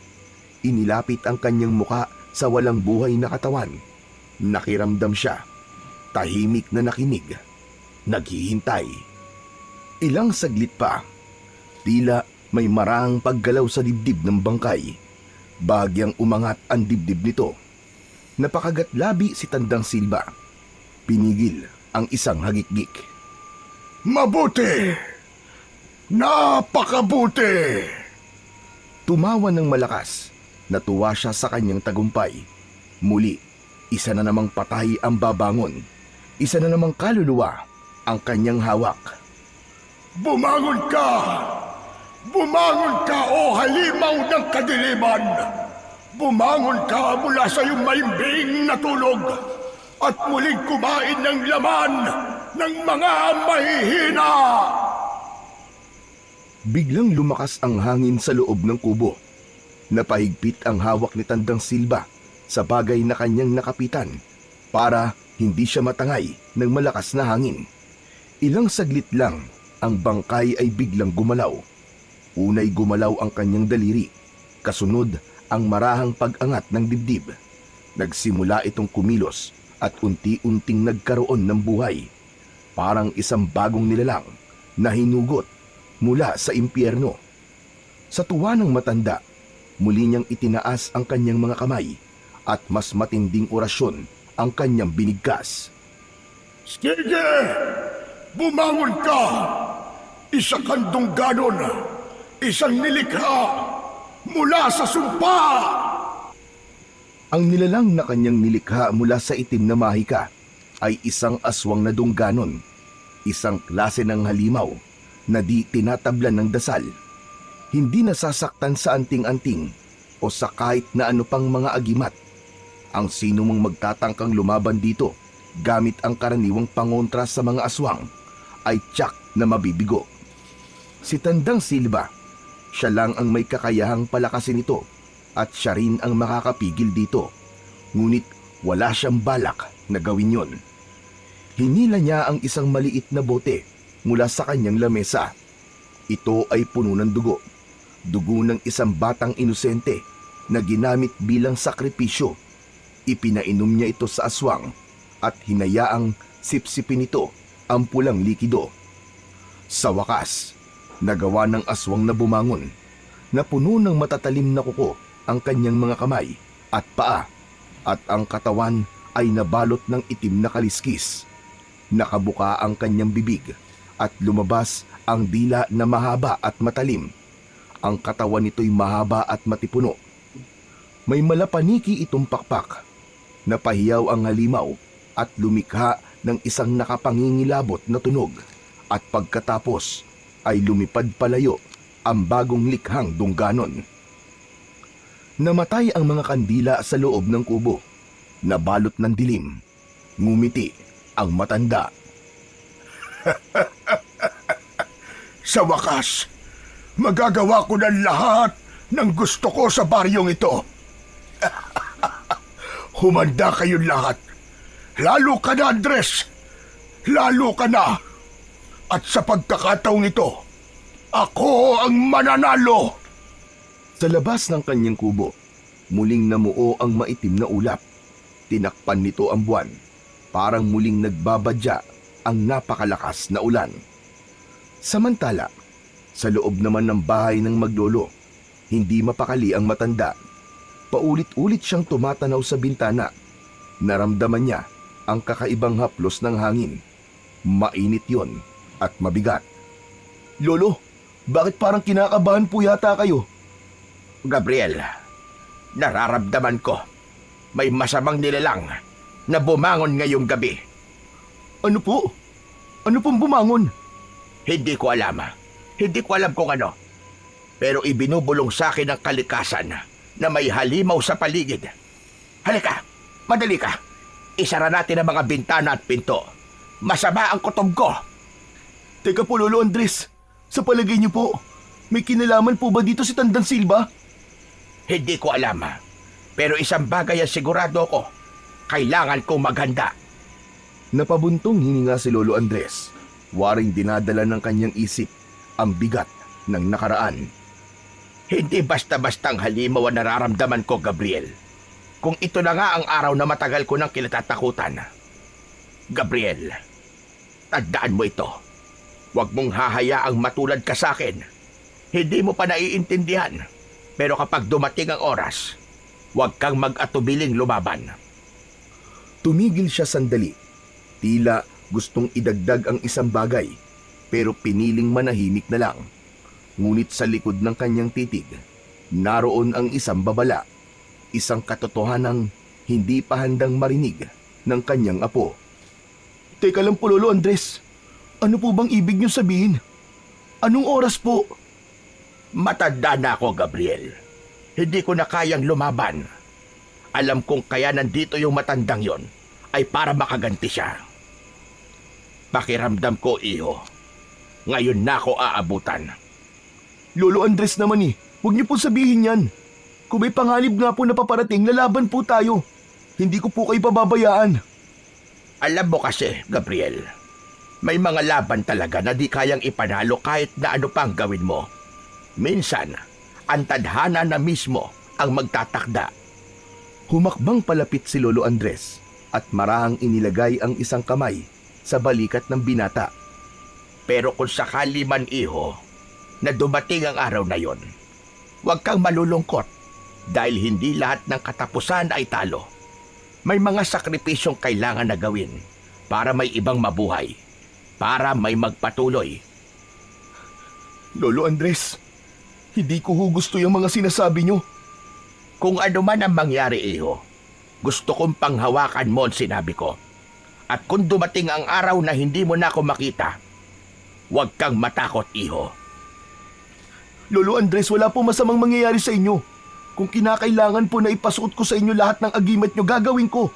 Inilapit ang kanyang muka sa walang buhay na katawan. Nakiramdam siya. Tahimik na nakinig. Naghihintay. Ilang saglit pa. Tila may marahang paggalaw sa dibdib ng bangkay. Bahagyang umangat ang dibdib nito. Napakagat labi si Tandang Silba. Pinigil ang isang hagikgik. Mabuti! Napakabuti! Tumawa ng malakas. Natuwa siya sa kanyang tagumpay. Muli, isa na namang patay ang babangon. Isa na namang kaluluwa ang kanyang hawak. Bumangon ka! Bumangon ka, o halimaw ng kadiliman! Bumangon ka mula sa iyong maimbing na tulog at muling kumain ng laman ng mga mahihina! Biglang lumakas ang hangin sa loob ng kubo. Napahigpit ang hawak ni Tandang Silba sa bagay na kanyang nakapitan para hindi siya matangay ng malakas na hangin. Ilang saglit lang, ang bangkay ay biglang gumalaw. Unay gumalaw ang kanyang daliri, kasunod ang marahang pag-angat ng dibdib. Nagsimula itong kumilos at unti-unting nagkaroon ng buhay. Parang isang bagong nilalang na hinugot mula sa impyerno. Sa tuwa ng matanda, muli niyang itinaas ang kanyang mga kamay at mas matinding orasyon ang kanyang binigkas. Sige! Bumangon ka! Isa kang dungganon! Isang nilikha mula sa sumpa! Ang nilalang na kanyang nilikha mula sa itim na mahika ay isang aswang na dungganon, isang klase ng halimaw na di tinatablan ng dasal. Hindi nasasaktan sa anting-anting o sa kahit na ano pang mga agimat. Ang sino mang magtatangkang lumaban dito gamit ang karaniwang pangontra sa mga aswang ay tiyak na mabibigo. Si Tandang Silba, siya lang ang may kakayahang palakasin ito at siya rin ang makakapigil dito. Ngunit wala siyang balak na gawin yon. Hinila niya ang isang maliit na bote mula sa kanyang lamesa. Ito ay puno ng dugo. Dugo ng isang batang inosente na ginamit bilang sakripisyo. Ipinainom niya ito sa aswang at hinayaang sipsipin ito ang pulang likido. Sa wakas, nagawa ng aswang na bumangon, na puno ng matatalim na kuko ang kanyang mga kamay at paa, at ang katawan ay nabalot ng itim na kaliskis. Nakabuka ang kanyang bibig at lumabas ang dila na mahaba at matalim. Ang katawan nito'y mahaba at matipuno. May malapaniki itong pakpak. Napahiyaw ang halimaw at lumikha ng isang nakapangingilabot na tunog, at pagkatapos ay lumipad palayo ang bagong likhang dungganon. Namatay ang mga kandila sa loob ng kubo. Nabalot ng dilim. Ngumiti ang matanda. Sa wakas, magagawa ko ng lahat ng gusto ko sa baryong ito. Humanda kayong lahat. Lalo ka na, Andres. Lalo ka na. At sa pagkakataong ito, ako ang mananalo. Sa labas ng kanyang kubo, muling namuo ang maitim na ulap. Tinakpan nito ang buwan. Parang muling nagbabadya ang napakalakas na ulan. Samantala, sa loob naman ng bahay ng maglolo, hindi mapakali ang matanda. Paulit-ulit siyang tumatanaw sa bintana. Naramdaman niya ang kakaibang haplos ng hangin. Mainit yon at mabigat. Lolo, bakit parang kinakabahan po yata kayo? Gabriel, nararamdaman ko may masamang nilalang na bumangon ngayong gabi. Ano po? Ano pong bumangon? Hindi ko alam. Hindi ko alam kung ano. Pero ibinubulong sa akin ng kalikasan na may halimaw sa paligid. Halika, madali ka. Isara natin ang mga bintana at pinto. Masama ang kutob ko. Teka po, Lolo Andres. Sa palagay niyo po, may kinalaman po ba dito si Tandang Silva? Hindi ko alam. Pero isang bagay ang sigurado ko. Kailangan kong maghanda. Napabuntong hininga si Lolo Andres. Waring dinadala ng kanyang isip ang bigat ng nakaraan. Hindi basta-bastang halimaw ang nararamdaman ko, Gabriel. Kung ito na nga ang araw na matagal ko nang kinatatakutan. Gabriel, tandaan mo ito. Huwag mong hahayaang matulad ka sa akin. Hindi mo pa naiintindihan. Pero kapag dumating ang oras, huwag kang mag-atubiling lumaban. Tumigil siya sandali. Tila gustong idagdag ang isang bagay, pero piniling manahimik na lang. Ngunit sa likod ng kanyang titig, naroon ang isang babala. Isang katotohanang hindi pa handang marinig ng kanyang apo. Teka lang po, Lolo Andres. Ano po bang ibig niyo sabihin? Anong oras po? Matanda na ako, Gabriel. Hindi ko na kayang lumaban. Alam kong kaya nandito yung matandang yon ay para makaganti siya. Pakiramdam ko, iho. Ngayon na ako aabutan. Lolo Andres naman huwag niyo po sabihin yan. Kung may panganib nga po na paparating, lalaban po tayo. Hindi ko po kayo pababayaan. Alam mo kasi, Gabriel, may mga laban talaga na di kayang ipanalo kahit na ano pang gawin mo. Minsan, ang tadhana na mismo ang magtatakda. Humakbang palapit si Lolo Andres at marahang inilagay ang isang kamay sa balikat ng binata. Pero kung sakali man, iho, na dumating ang araw na yon, huwag kang malulungkot dahil hindi lahat ng katapusan ay talo. May mga sakripisyong kailangan na gawin para may ibang mabuhay, para may magpatuloy. Lolo Andres, hindi ko gusto yung mga sinasabi nyo. Kung ano man ang mangyari, iho, gusto kong panghawakan mo ang sinabi ko. At kung dumating ang araw na hindi mo na ako makita, huwag kang matakot, iho. Lolo Andres, wala po masamang mangyayari sa inyo. Kung kinakailangan po na ipasuot ko sa inyo lahat ng agimat nyo, gagawin ko.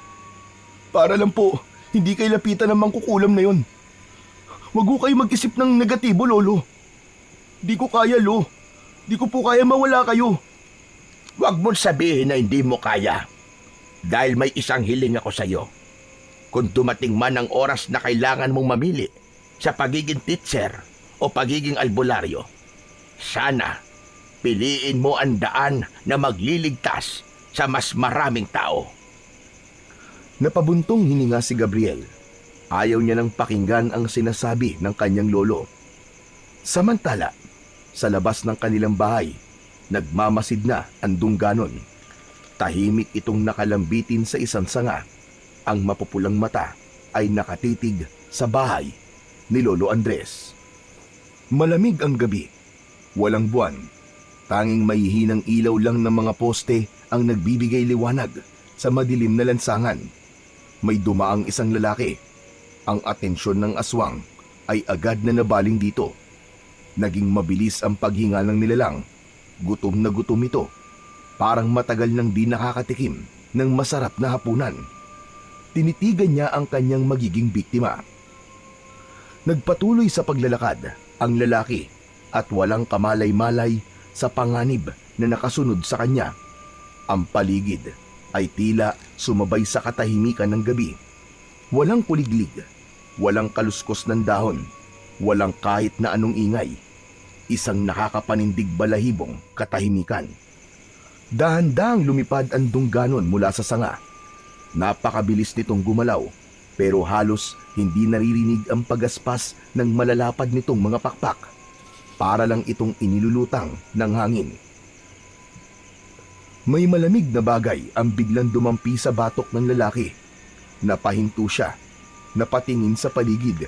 Para lang po, hindi kayo lapitan ng mangkukulam na yon. Huwag ko kayo mag-isip ng negatibo, Lolo. Di ko kaya, Lo. Di ko po kaya mawala kayo. Huwag mong sabihin na hindi mo kaya. Dahil may isang hiling ako sa iyo. Kung dumating man ang oras na kailangan mong mamili sa pagiging teacher o pagiging albularyo, sana piliin mo ang daan na magliligtas sa mas maraming tao. Napabuntong hininga si Gabriel. Ayaw niya nang pakinggan ang sinasabi ng kanyang lolo. Samantala, sa labas ng kanilang bahay, nagmamasid na ang dungganon. Tahimik itong nakalambitin sa isang sanga. Ang mapupulang mata ay nakatitig sa bahay ni Lolo Andres. Malamig ang gabi. Walang buwan. Tanging may hinang ilaw lang ng mga poste ang nagbibigay liwanag sa madilim na lansangan. May dumaang isang lalaki. Ang atensyon ng aswang ay agad na nabaling dito. Naging mabilis ang paghinga ng nilalang. Gutom na gutom ito. Parang matagal nang di nakakatikim ng masarap na hapunan. Tinitigan niya ang kanyang magiging biktima. Nagpatuloy sa paglalakad ang lalaki at walang kamalay-malay sa panganib na nakasunod sa kanya. Ang paligid ay tila sumabay sa katahimikan ng gabi. Walang kuliglig, walang kaluskos ng dahon, walang kahit na anong ingay. Isang nakakapanindig balahibong katahimikan. Dahan-dahang lumipad ang dungganon mula sa sanga. Napakabilis nitong gumalaw, pero halos hindi naririnig ang pagaspas ng malalapad nitong mga pakpak. Para lang itong inilulutang ng hangin. May malamig na bagay ang biglang dumampi sa batok ng lalaki. Napahinto siya, napatingin sa paligid.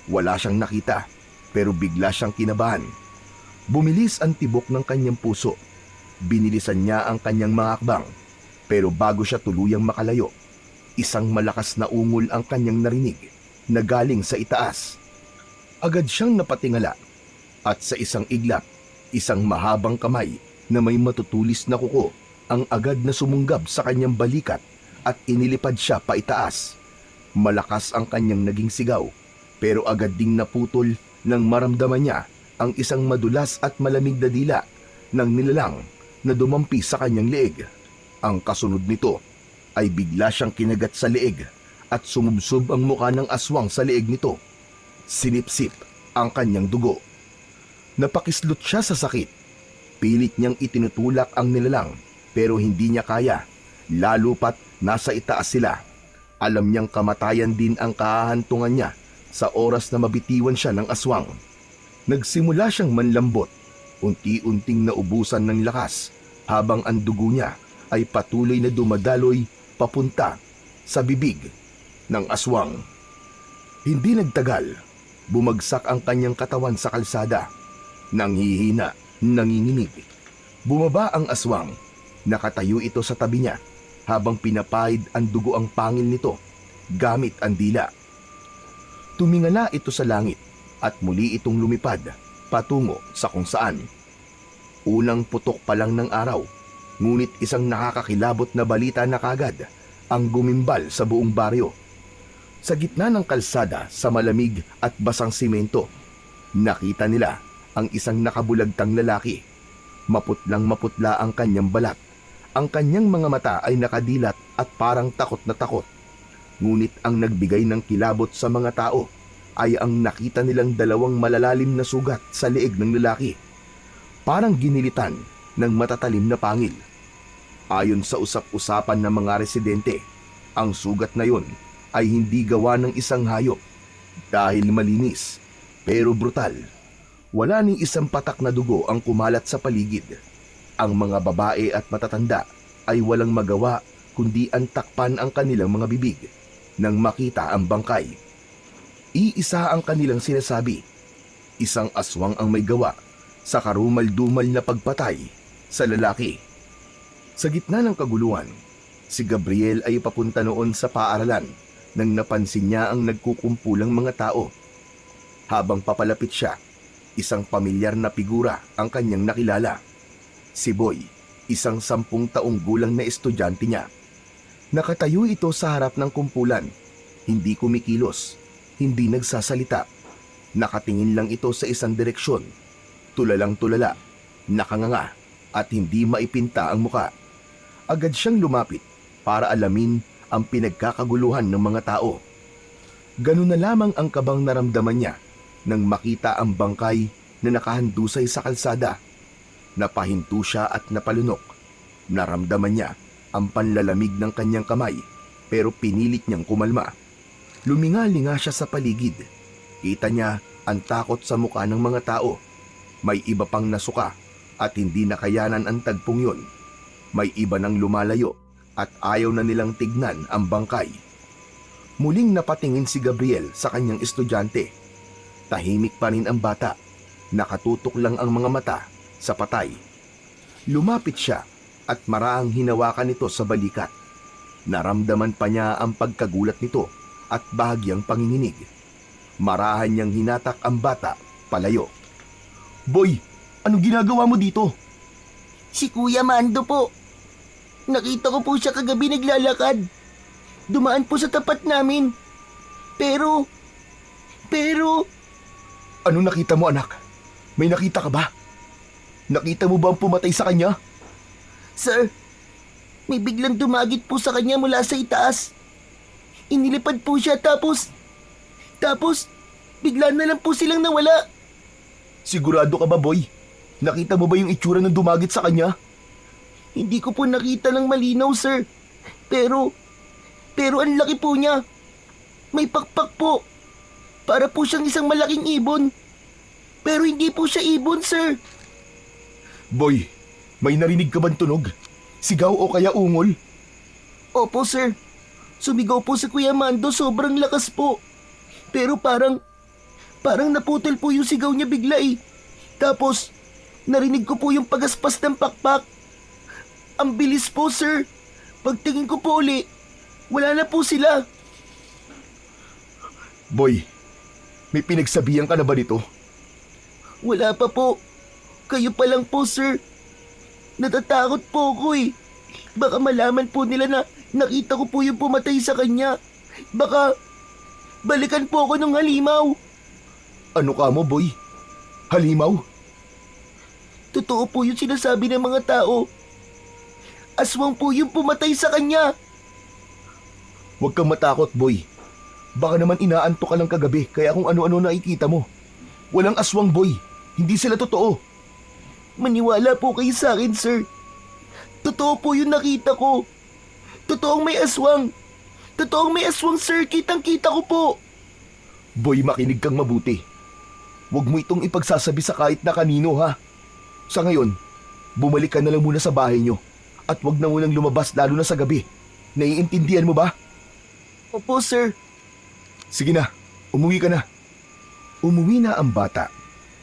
Wala siyang nakita, pero bigla siyang kinabahan. Bumilis ang tibok ng kanyang puso. Binilisan niya ang kanyang mga akbang, pero bago siya tuluyang makalayo, isang malakas na ungol ang kanyang narinig na galing sa itaas. Agad siyang napatingala. At sa isang iglap, isang mahabang kamay na may matutulis na kuko ang agad na sumunggab sa kanyang balikat at inilipad siya paitaas. Malakas ang kanyang naging sigaw, pero agad ding naputol nang maramdaman niya ang isang madulas at malamig na dila ng nilalang na dumampi sa kanyang leeg. Ang kasunod nito ay bigla siyang kinagat sa leeg at sumubsob ang muka ng aswang sa leeg nito. Sinipsip ang kanyang dugo. Napakislot siya sa sakit. Pilit niyang itinutulak ang nilalang pero hindi niya kaya, lalo pat nasa itaas sila. Alam niyang kamatayan din ang kahahantungan niya sa oras na mabitiwan siya ng aswang. Nagsimula siyang manlambot, unti-unting naubusan ng lakas habang ang dugo niya ay patuloy na dumadaloy papunta sa bibig ng aswang. Hindi nagtagal, bumagsak ang kanyang katawan sa kalsada. Nanghihina, nanginginig. Bumaba ang aswang. Nakatayo ito sa tabi niya habang pinapahid ang dugo ang pangil nito gamit ang dila. Tumingala ito sa langit at muli itong lumipad patungo sa kung saan. Unang putok pa lang ng araw, ngunit isang nakakakilabot na balita na kagad ang gumimbal sa buong baryo. Sa gitna ng kalsada sa malamig at basang simento, nakita nila ang isang nakabulagtang lalaki. Maputlang maputla ang kanyang balat. Ang kanyang mga mata ay nakadilat at parang takot na takot. Ngunit ang nagbigay ng kilabot sa mga tao ay ang nakita nilang dalawang malalalim na sugat sa leeg ng lalaki. Parang ginilitan ng matatalim na pangil. Ayon sa usap-usapan ng mga residente, ang sugat na yon ay hindi gawa ng isang hayop dahil malinis pero brutal. Wala ni isang patak na dugo ang kumalat sa paligid. Ang mga babae at matatanda ay walang magawa kundi antakpan ang kanilang mga bibig nang makita ang bangkay. Iisa ang kanilang sinasabi, isang aswang ang may gawa sa karumal-dumal na pagpatay sa lalaki. Sa gitna ng kaguluhan, si Gabriel ay papunta noon sa paaralan nang napansin niya ang nagkukumpulang mga tao. Habang papalapit siya, isang pamilyar na figura ang kanyang nakilala. Si Boy, isang 10 taong gulang na estudyante niya. Nakatayo ito sa harap ng kumpulan, hindi kumikilos, hindi nagsasalita. Nakatingin lang ito sa isang direksyon, tulalang tulala, nakanganga at hindi maipinta ang muka. Agad siyang lumapit para alamin ang pinagkakaguluhan ng mga tao. Ganun na lamang ang kabang naramdaman niya nang makita ang bangkay na nakahandusay sa kalsada. Napahinto siya at napalunok. Naramdaman niya ang panlalamig ng kanyang kamay pero pinilit niyang kumalma. Luminga-linga siya sa paligid. Kita niya ang takot sa mukha ng mga tao. May iba pang nasuka at hindi nakayanan ang tagpong yun. May iba nang lumalayo at ayaw na nilang tignan ang bangkay. Muling napatingin si Gabriel sa kanyang estudyante. Tahimik pa rin ang bata. Nakatutok lang ang mga mata sa patay. Lumapit siya at maraang hinawakan nito sa balikat. Naramdaman pa niya ang pagkagulat nito at bahagyang panginginig. Marahan niyang hinatak ang bata palayo. "Boy, anong ginagawa mo dito?" Si Kuya Mando po. Nakita ko po siya kagabi naglalakad. Dumaan po sa tapat namin. Pero... "Ano nakita mo, anak? May nakita ka ba? Nakita mo ba ang pumatay sa kanya?" Sir, may biglang dumagit po sa kanya mula sa itaas. Inilipad po siya tapos bigla na lang po silang nawala. "Sigurado ka ba, boy? Nakita mo ba yung itsura ng dumagit sa kanya?" Hindi ko po nakita ng malinaw, sir. Pero ang laki po niya. May pakpak po. Para po siyang isang malaking ibon. Pero hindi po siya ibon, sir. "Boy, may narinig ka bang tunog? Sigaw o kaya ungol?" Opo, sir. Sumigaw po si Kuya Mando, sobrang lakas po. Pero parang naputol po yung sigaw niya bigla eh. Tapos, narinig ko po yung pagaspas ng pakpak. Ang bilis po, sir. Pagtingin ko po uli, wala na po sila. "Boy, may pinagsabihan ka na ba nito?" Wala pa po. Kayo pa lang po, sir. Natatakot po ako eh. Baka malaman po nila na Nakita ko po yung pumatay sa kanya. Baka balikan po ako ng halimaw. Ano ka mo, boy? Halimaw? Totoo po yung sinasabi ng mga tao. Aswang po yung pumatay sa kanya. Huwag kang matakot, boy. Baka naman inaantok ka lang kagabi kaya kung ano-ano nakikita mo. Walang aswang, boy. Hindi sila totoo. Maniwala po kayo sa akin, sir. Totoo po yung nakita ko. Totoong may aswang. Totoong may aswang, sir. Kitang-kita ko po. Boy, makinig kang mabuti. Huwag mo itong ipagsasabi sa kahit na kanino, ha? Sa ngayon, bumalik ka na lang muna sa bahay nyo. At huwag na munang lumabas lalo na sa gabi. Naiintindihan mo ba? Opo, sir. Sige na, umuwi ka na. Umuwi na ang bata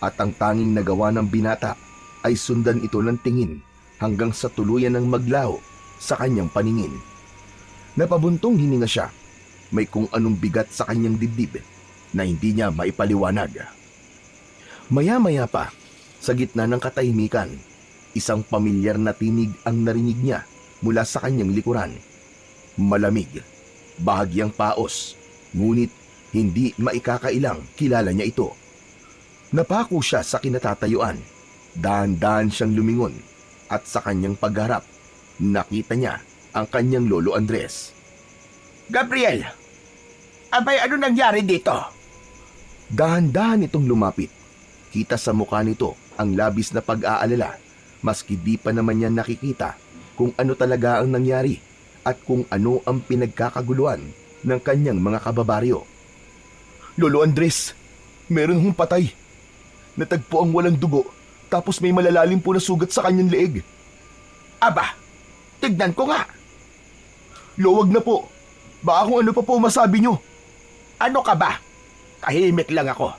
at ang tanging nagawa ng binata ay sundan ito ng tingin hanggang sa tuluyan ng maglaho sa kanyang paningin. Napabuntong hininga siya. May kung anong bigat sa kanyang dibdib na hindi niya maipaliwanag. Maya-maya pa, sa gitna ng katahimikan, isang pamilyar na tinig ang narinig niya mula sa kanyang likuran. Malamig, bahagyang paos, ngunit hindi maikakailang kilala niya ito. Napako siya sa kinatatayuan. Dahan-dahan siyang lumingon at sa kanyang pagharap, nakita niya ang kanyang lolo Andres. Gabriel! Abay, ano nangyari dito? Dahan-dahan itong lumapit. Kita sa mukha nito ang labis na pag-aalala, maski di pa naman niya nakikita kung ano talaga ang nangyari at kung ano ang pinagkakaguluhan ng kanyang mga kababaryo. Lolo Andres, meron hong patay. Natagpo ang walang dugo, tapos may malalalim po na sugat sa kanyang leeg. Aba, tignan ko nga. Luwag na po. Baka kung ano pa po masabi nyo. Ano ka ba? Tahimik lang ako.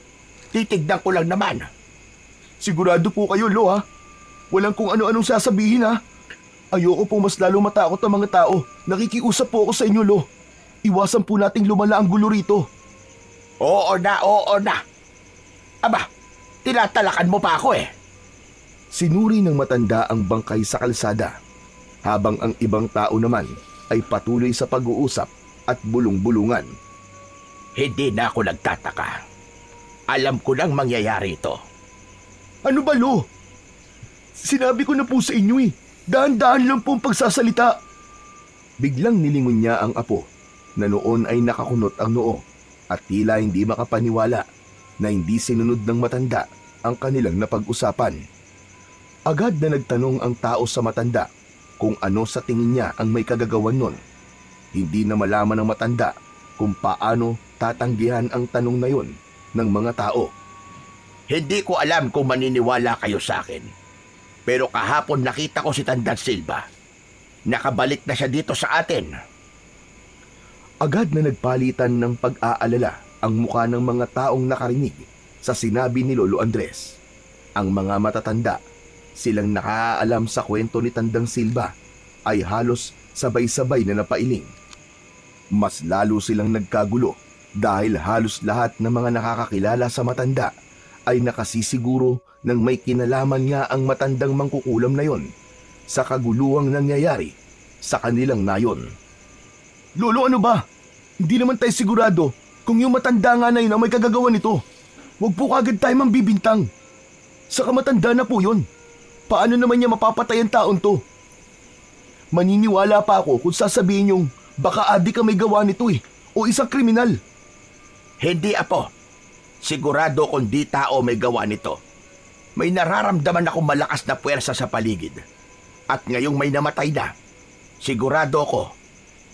Titignan ko lang naman. Sigurado po kayo, Lo, ha? Walang kung ano-anong sasabihin, ha? Ayoko po mas lalo matakot ang mga tao. Nakikiusap po ako sa inyo, Lo. Iwasan po nating lumala ang gulo rito. Oo na. Aba, tinatalakan mo pa ako eh. Sinuri ng matanda ang bangkay sa kalsada, habang ang ibang tao naman ay patuloy sa pag-uusap at bulong-bulungan. Hindi na ako nagtataka. Alam ko nang mangyayari ito. Ano ba, Lo? Sinabi ko na po sa inyo eh. Dahan-dahan lang po ang pagsasalita. Biglang nilingon niya ang apo na noon ay nakakunot ang noo at tila hindi makapaniwala na hindi sinunod ng matanda ang kanilang napag-usapan. Agad na nagtanong ang tao sa matanda kung ano sa tingin niya ang may kagagawan nun. Hindi na malaman ng matanda kung paano tatanggihan ang tanong na yun ng mga tao. Hindi ko alam kung maniniwala kayo sa akin. Pero kahapon nakita ko si Tandang Silva. Nakabalik na siya dito sa atin. Agad na nagpalitan ng pag-aalala ang mukha ng mga taong nakarinig sa sinabi ni Lolo Andres. Ang mga matatanda, silang nakaalam sa kwento ni Tandang Silva, ay halos sabay-sabay na napailing. Mas lalo silang nagkagulo dahil halos lahat ng mga nakakakilala sa matanda ay nakasisiguro nang may kinalaman nga ang matandang mangkukulam na yon sa kaguluhang nangyayari sa kanilang nayon. Lolo, ano ba? Hindi naman tayo sigurado kung yung matanda nga na yun ang may kagagawan nito. Huwag po kagad tayo mambibintang. Saka matanda na po yun. Paano naman niya mapapatay ang taon to? Maniniwala pa ako kung sasabihin yung baka adik ka may gawa nito o isang kriminal. Hindi, Apo. Sigurado kung di tao may gawa nito. May nararamdaman akong malakas na puwersa sa paligid. At ngayong may namatay na, sigurado ko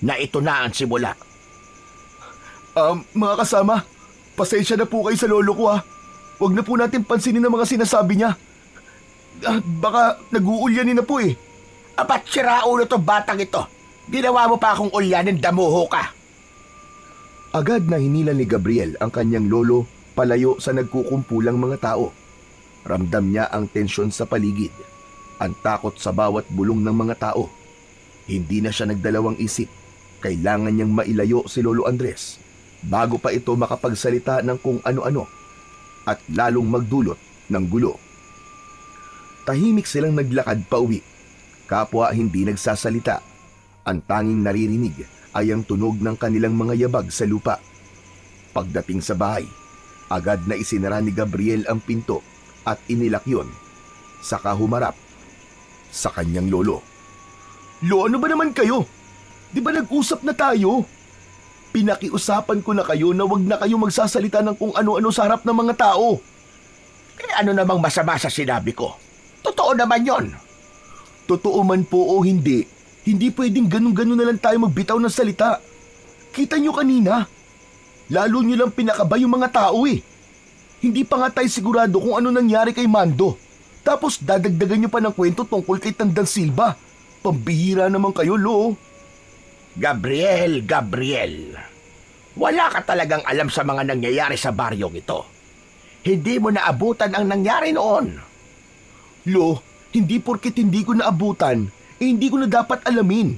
na ito na ang simula. Mga kasama, pasensya na po kayo sa lolo ko ha. Huwag na po natin pansinin ang mga sinasabi niya. Baka nag-uulyanin na po eh. Apat siraulo to batang ito. Ginawa mo pa akong ulyanin, damuho ka. Agad na hinila ni Gabriel ang kanyang lolo palayo sa nagkukumpulang mga tao. Ramdam niya ang tensyon sa paligid, ang takot sa bawat bulong ng mga tao. Hindi na siya nagdalawang isip. Kailangan niyang mailayo si Lolo Andres bago pa ito makapagsalita ng kung ano-ano at lalong magdulot ng gulo. Tahimik silang naglakad pauwi. Kapwa hindi nagsasalita. Ang tanging naririnig ay ang tunog ng kanilang mga yabag sa lupa. Pagdating sa bahay, agad na isinara ni Gabriel ang pinto at inilak yun. Saka humarap sa kanyang lolo. Lo, ano ba naman kayo? Di ba nag-usap na tayo? Pinakiusapan ko na kayo na wag na kayo magsasalita ng kung ano-ano sa harap ng mga tao. Ano namang masama sa sinabi ko? Totoo naman yon. Totoo man po o hindi, hindi pwedeng ganun-ganun na lang tayo magbitaw ng salita. Kita nyo kanina, lalo nyo lang pinakaba yung mga tao eh. Hindi pa nga tayo sigurado kung ano nangyari kay Mando. Tapos dadagdagan nyo pa ng kwento tungkol kay Tandang Silva. Pambihira naman kayo, Lo. Gabriel, wala ka talagang alam sa mga nangyayari sa baryong ito. Hindi mo naabutan ang nangyari noon. Lo, hindi porket hindi ko naabutan, hindi ko na dapat alamin.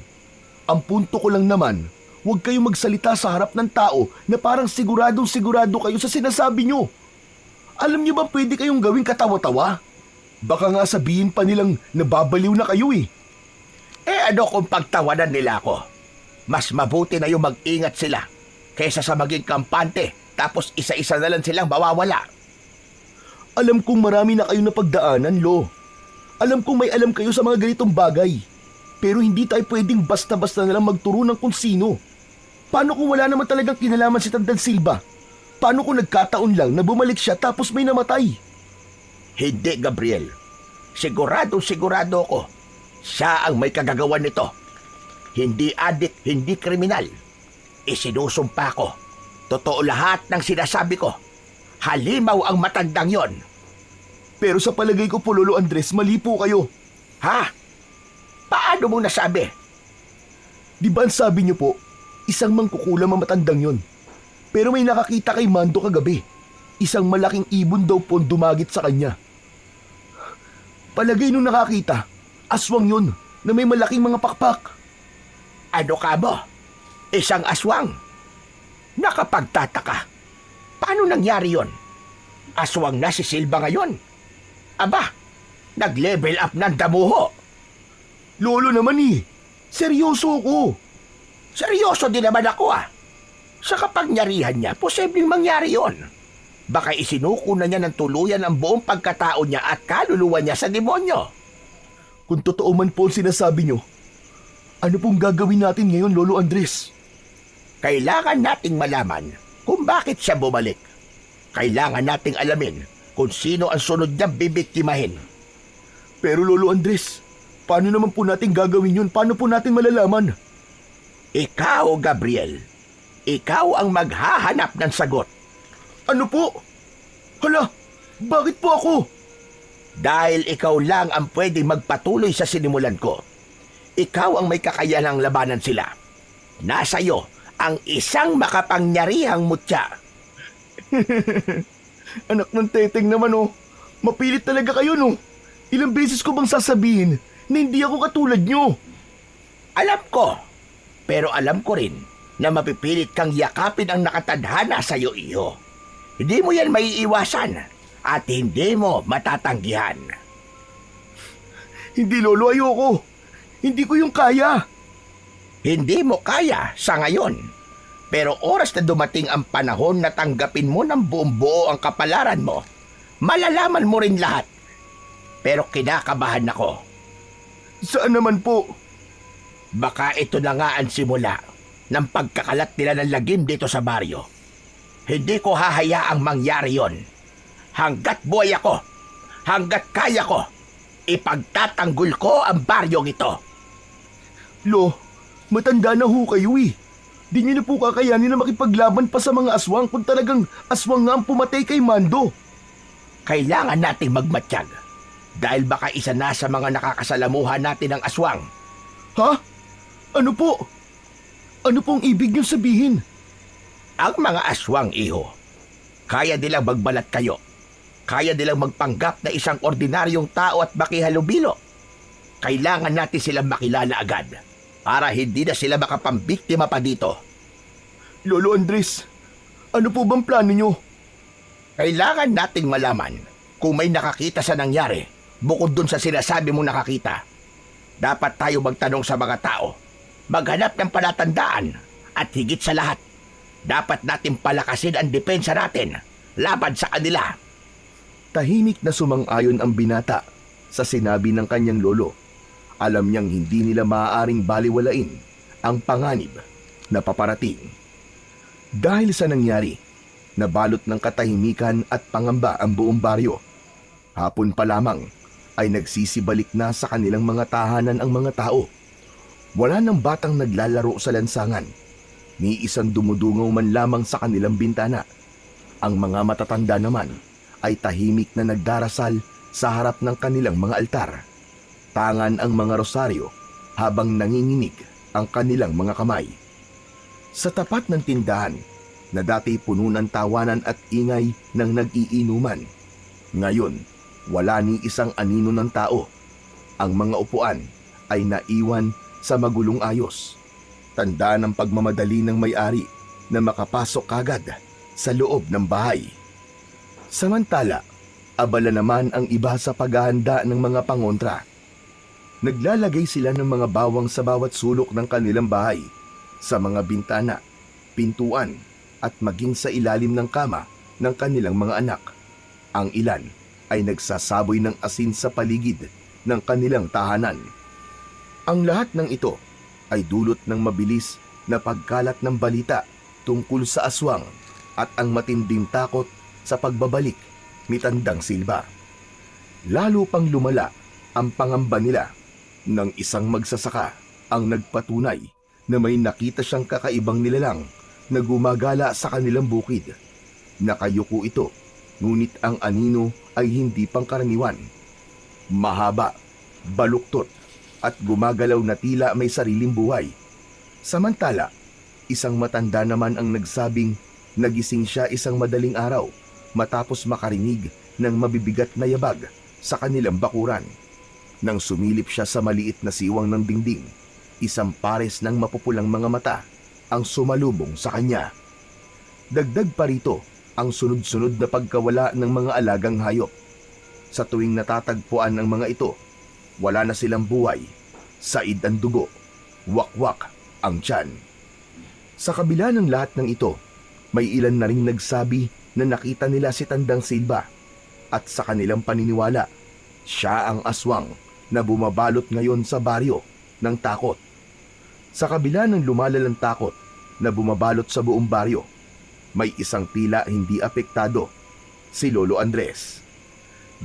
Ang punto ko lang naman, huwag kayong magsalita sa harap ng tao na parang siguradong-sigurado kayo sa sinasabi nyo. Alam nyo ba pwede kayong gawing katawa-tawa? Baka nga sabihin pa nilang nababaliw na kayo eh. Ano kung pagtawanan nila ako? Mas mabuti na yung mag-ingat sila kaysa sa maging kampante tapos isa-isa na lang silang mawawala. Alam kong marami na kayo napagdaanan, Lo. Alam kong may alam kayo sa mga ganitong bagay. Pero hindi tayo pwedeng basta-basta na lang magturo ng kung sino. Paano kung wala naman talagang kinalaman si Tandang Silva? Paano kung nagkataon lang na bumalik siya tapos may namatay? Hindi, Gabriel. Sigurado ko. Siya ang may kagagawan nito. Hindi adik, hindi kriminal. Isinusumpa ko. Totoo lahat ng sinasabi ko. Halimaw ang matandang yon. Pero sa palagay ko po, Lolo Andres, mali po kayo. Ha? Paano mo nasabi? Di ba ang sabi niyo po, isang mangkukulam ang matandang yon. Pero may nakakita kay Mando kagabi. Isang malaking ibon daw po ang dumagit sa kanya. Palagay nung nakakita, aswang yon na may malaking mga pakpak. Ano ka mo? Isang aswang? Nakapagtataka. Paano nangyari yon? Aswang na si Silva ngayon. Aba, nag-level up ng damuho. Lolo naman eh, seryoso ko. Seryoso din naman ako Sa kapangyarihan niya, posibleng mangyari yon. Baka isinuko na niya ng tuluyan ang buong pagkatao niya at kaluluwa niya sa demonyo. Kung totoo man po ang sinasabi niyo, ano pong gagawin natin ngayon, Lolo Andres? Kailangan nating malaman kung bakit siya bumalik. Kailangan nating alamin kung sino ang sunod niyang bibiktimahin. Pero Lolo Andres, paano naman po natin gagawin yun? Paano po natin malalaman? Ikaw, Gabriel. Ikaw ang maghahanap ng sagot. Ano po? Hala, bakit po ako? Dahil ikaw lang ang pwedeng magpatuloy sa sinimulan ko. Ikaw ang may kakayanang labanan sila. Nasa iyo ang isang makapangyarihang mutya. Anak ng teteng naman oh. Mapilit talaga kayo no. Ilang beses ko bang sasabihin na hindi ako katulad nyo? Alam ko. Pero alam ko rin na mapipilit kang yakapin ang nakatadhana sa iyo, iho. Hindi mo yan maiiwasan at hindi mo matatanggihan. Hindi, Lolo, ayoko. Hindi ko yung kaya. Hindi mo kaya sa ngayon. Pero oras na dumating ang panahon na tanggapin mo ng buong buo ang kapalaran mo, malalaman mo rin lahat. Pero kinakabahan ako. Saan naman po? Baka ito na nga ang simula ng pagkakalat nila ng lagim dito sa baryo. Hindi ko hahayaang mangyari yon. Hanggat buhay ako, hanggat kaya ko, ipagtatanggol ko ang baryong ito. Lo, matanda na ho kayo eh. Di nyo na po kakayanin na makipaglaban pa sa mga aswang kung talagang aswang nga ang pumatay kay Mando. Kailangan nating magmatsyag dahil baka isa na sa mga nakakasalamuhan natin ang aswang. Ha? Ano po? Ano pong ibig nyo sabihin? Ang mga aswang, iho, kaya nilang magbalat kayo. Kaya nilang magpanggap na isang ordinaryong tao at makihalubilo. Kailangan natin silang makilala agad para hindi na sila makapambiktima pa dito. Lolo Andres, ano po bang plano nyo? Kailangan nating malaman kung may nakakita sa nangyari bukod dun sa sinasabi mong nakakita. Dapat tayo magtanong sa mga tao. maghanap ng palatandaan at higit sa lahat, dapat natin palakasin ang depensa natin laban sa kanila. Tahimik na sumang-ayon ang binata sa sinabi ng kanyang lolo. Alam niyang hindi nila maaaring baliwalain ang panganib na paparating. Dahil sa nangyari, nabalot ng katahimikan at pangamba ang buong baryo. Hapon pa lamang ay nagsisibalik na sa kanilang mga tahanan ang mga tao. Wala nang batang naglalaro sa lansangan, ni isang dumudungaw man lamang sa kanilang bintana. Ang mga matatanda naman ay tahimik na nagdarasal sa harap ng kanilang mga altar. Tangan ang mga rosaryo habang nanginginig ang kanilang mga kamay. Sa tapat ng tindahan na dati puno ng tawanan at ingay ng nag-iinuman, ngayon wala ni isang anino ng tao. Ang mga upuan ay naiwan sa magulong ayos. Tanda ng pagmamadali ng may-ari na makapasok kagad sa loob ng bahay. Samantala, abala naman ang iba sa paghahanda ng mga pangontra. Naglalagay sila ng mga bawang sa bawat sulok ng kanilang bahay, sa mga bintana, pintuan, at maging sa ilalim ng kama ng kanilang mga anak. Ang ilan ay nagsasaboy ng asin sa paligid ng kanilang tahanan. Ang lahat ng ito ay dulot ng mabilis na pagkalat ng balita tungkol sa aswang at ang matinding takot sa pagbabalik ni Tandang Silba. Lalo pang lumala ang pangamba nila nang isang magsasaka ang nagpatunay na may nakita siyang kakaibang nilalang na gumagala sa kanilang bukid. Nakayuko ito, ngunit ang anino ay hindi pangkaraniwan. Mahaba, baluktot, at gumagalaw na tila may sariling buhay. Samantala, isang matanda naman ang nagsabing nagising siya isang madaling araw matapos makarinig ng mabibigat na yabag sa kanilang bakuran. Nang sumilip siya sa maliit na siwang ng dingding, isang pares ng mapupulang mga mata ang sumalubong sa kanya. Dagdag pa rito ang sunod-sunod na pagkawala ng mga alagang hayop. Sa tuwing natatagpuan ng mga ito, wala na silang buhay, said ang dugo, wakwak ang tiyan. Sa kabila ng lahat ng ito, may ilan na ring nagsabi na nakita nila si Tandang Silba at sa kanilang paniniwala, siya ang aswang na bumabalot ngayon sa baryo ng takot. Sa kabila ng lumalalang takot na bumabalot sa buong baryo, may isang tila hindi apektado, si Lolo Andres.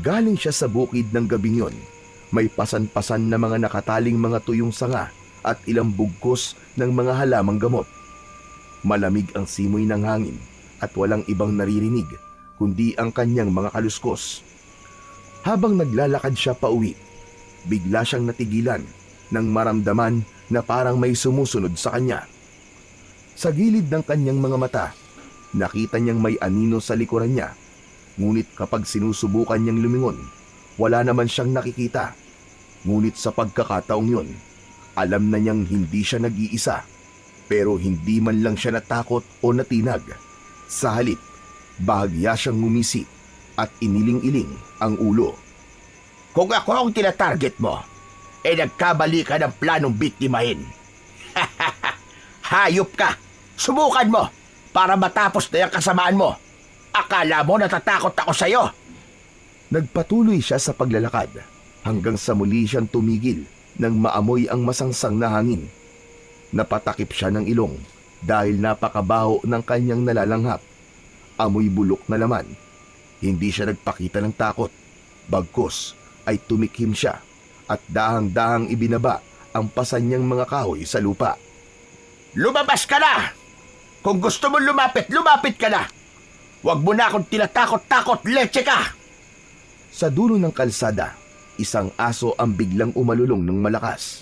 Galing siya sa bukid ng gabing yon, may pasan-pasan na mga nakataling mga tuyong sanga at ilang bugkos ng mga halamang gamot. Malamig ang simoy ng hangin at walang ibang naririnig kundi ang kanyang mga kaluskos. Habang naglalakad siya pauwi, bigla siyang natigilan nang maramdaman na parang may sumusunod sa kanya. Sa gilid ng kanyang mga mata, nakita niyang may anino sa likuran niya, ngunit kapag sinusubukan niyang lumingon, wala naman siyang nakikita. Ngunit sa pagkakataong yun, alam na niyang hindi siya nag-iisa, pero hindi man lang siya natakot o natinag. Sa halip, bahagya siyang ngumisi at iniling-iling ang ulo. Kung ako ang tinatarget mo, nagkamali ka ng planong biktimahin. Hayop ka! Subukan mo para matapos na yung kasamaan mo. Akala mo natatakot ako sa'yo? Nagpatuloy siya sa paglalakad hanggang sa muli siyang tumigil nang maamoy ang masangsang na hangin. Napatakip siya ng ilong dahil napakabaho ng kanyang nalalanghap. Amoy bulok na laman. Hindi siya nagpakita ng takot. Bagkus ay tumikim siya at dahang-dahang ibinaba ang pasan niyang mga kahoy sa lupa. Lumabas ka na! Kung gusto mo lumapit, lumapit ka na! Huwag mo na akong tinatakot-takot, leche ka! Sa dulo ng kalsada, isang aso ang biglang umalulong ng malakas.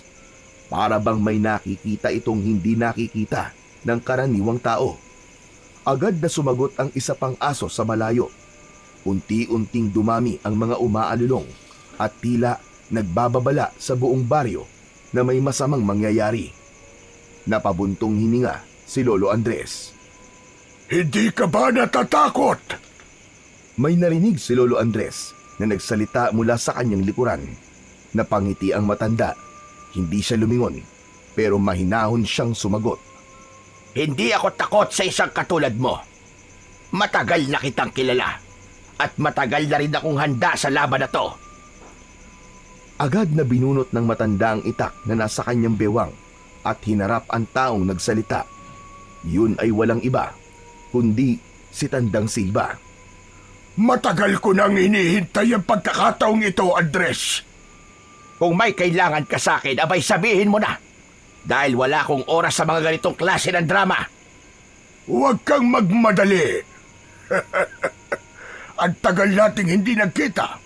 Para bang may nakikita itong hindi nakikita ng karaniwang tao. Agad na sumagot ang isa pang aso sa malayo. Unti-unting dumami ang mga umaalulong at tila nagbababala sa buong baryo na may masamang mangyayari. Napabuntong hininga si Lolo Andres. Hindi ka ba natatakot? May narinig si Lolo Andres na nagsalita mula sa kanyang likuran. Napangiti ang matanda. Hindi siya lumingon. pero mahinahon siyang sumagot. Hindi ako takot sa isang katulad mo. Matagal na kitang kilala at matagal na rin akong handa sa laban na to. Agad na binunot ng matanda ang itak na nasa kanyang bewang at hinarap ang taong nagsalita. Yun ay walang iba, kundi si Tandang Silva. Matagal ko nang hinihintay ang pagkakataong ito, Andres. Kung may kailangan ka sa akin, abay sabihin mo na. Dahil wala akong oras sa mga ganitong klase ng drama. Huwag kang magmadali. Ang tagal nating hindi nagkita.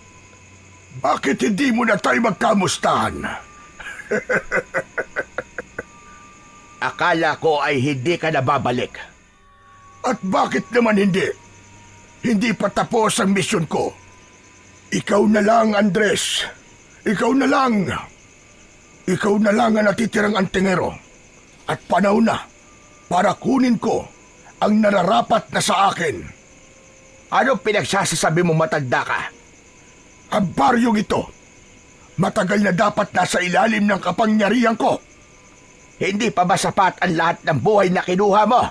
Bakit hindi mo na tayo magkamustahan? Akala ko ay hindi ka na babalik. At bakit naman hindi? Hindi pa tapos ang misyon ko. Ikaw na lang, Andres. Ikaw na lang. Ikaw na lang ang natitirang antingero. At panahon na para kunin ko ang nararapat na sa akin. Anong pinagsasasabi mo, matanda ka? Ang baryong ito, matagal na dapat nasa ilalim ng kapangyarihan ko. Hindi pa ba sapat ang lahat ng buhay na kinuha mo?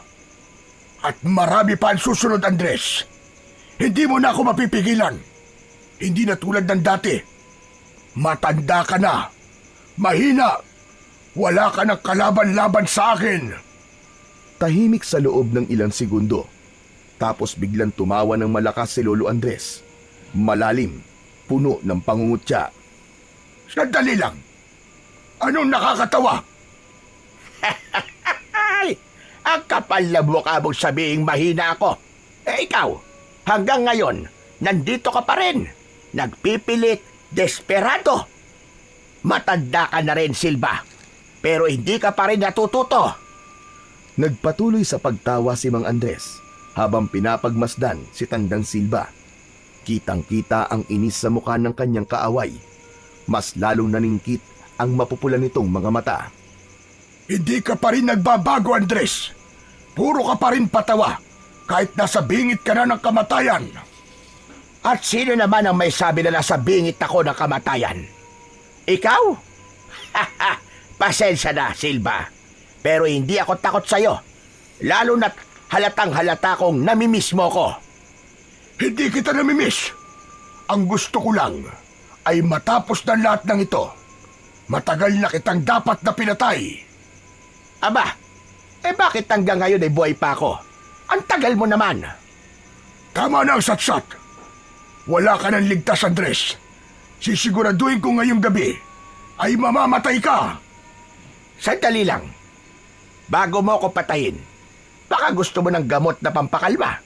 At marami pa ang susunod, Andres. Hindi mo na ako mapipigilan. Hindi na tulad ng dati. Matanda ka na. Mahina. Wala ka ng kalaban-laban sa akin. Tahimik sa loob ng ilang segundo. Tapos biglang tumawa ng malakas si Lolo Andres. Malalim, puno ng pangungutya. Sandali lang. Anong nakakatawa? Ay, ang kapal na mukha mong sabihing mahina ako. Ikaw, hanggang ngayon, nandito ka pa rin. Nagpipilit, desperado. Matanda ka na rin, Silva. Pero hindi ka pa rin natututo. Nagpatuloy sa pagtawa si Mang Andres habang pinapagmasdan si Tandang Silva. Kitang-kita ang inis sa mukha ng kanyang kaaway. Mas lalong naningkit ang mapupula nitong mga mata. Hindi ka pa rin nagbabago, Andres. Puro ka pa rin patawa kahit nasa bingit ka na ng kamatayan. At sino naman ang may sabi na nasa bingit ako ng kamatayan? Ikaw? Pasensya na, Silva. Pero hindi ako takot sa'yo. Lalo na't halatang halata kong namimiss mo ko. Hindi kita namimiss. Ang gusto ko lang ay matapos na lahat ng ito. Matagal na kitang dapat na pinatay. Aba, bakit hanggang ngayon ay buhay pa ako? Ang tagal mo naman. Tama na ang satsat. Wala ka ng ligtas, Andres. Sisiguraduhin ko ngayong gabi ay mamamatay ka. Sandali lang. Bago mo ako patayin, baka gusto mo ng gamot na pampakalma.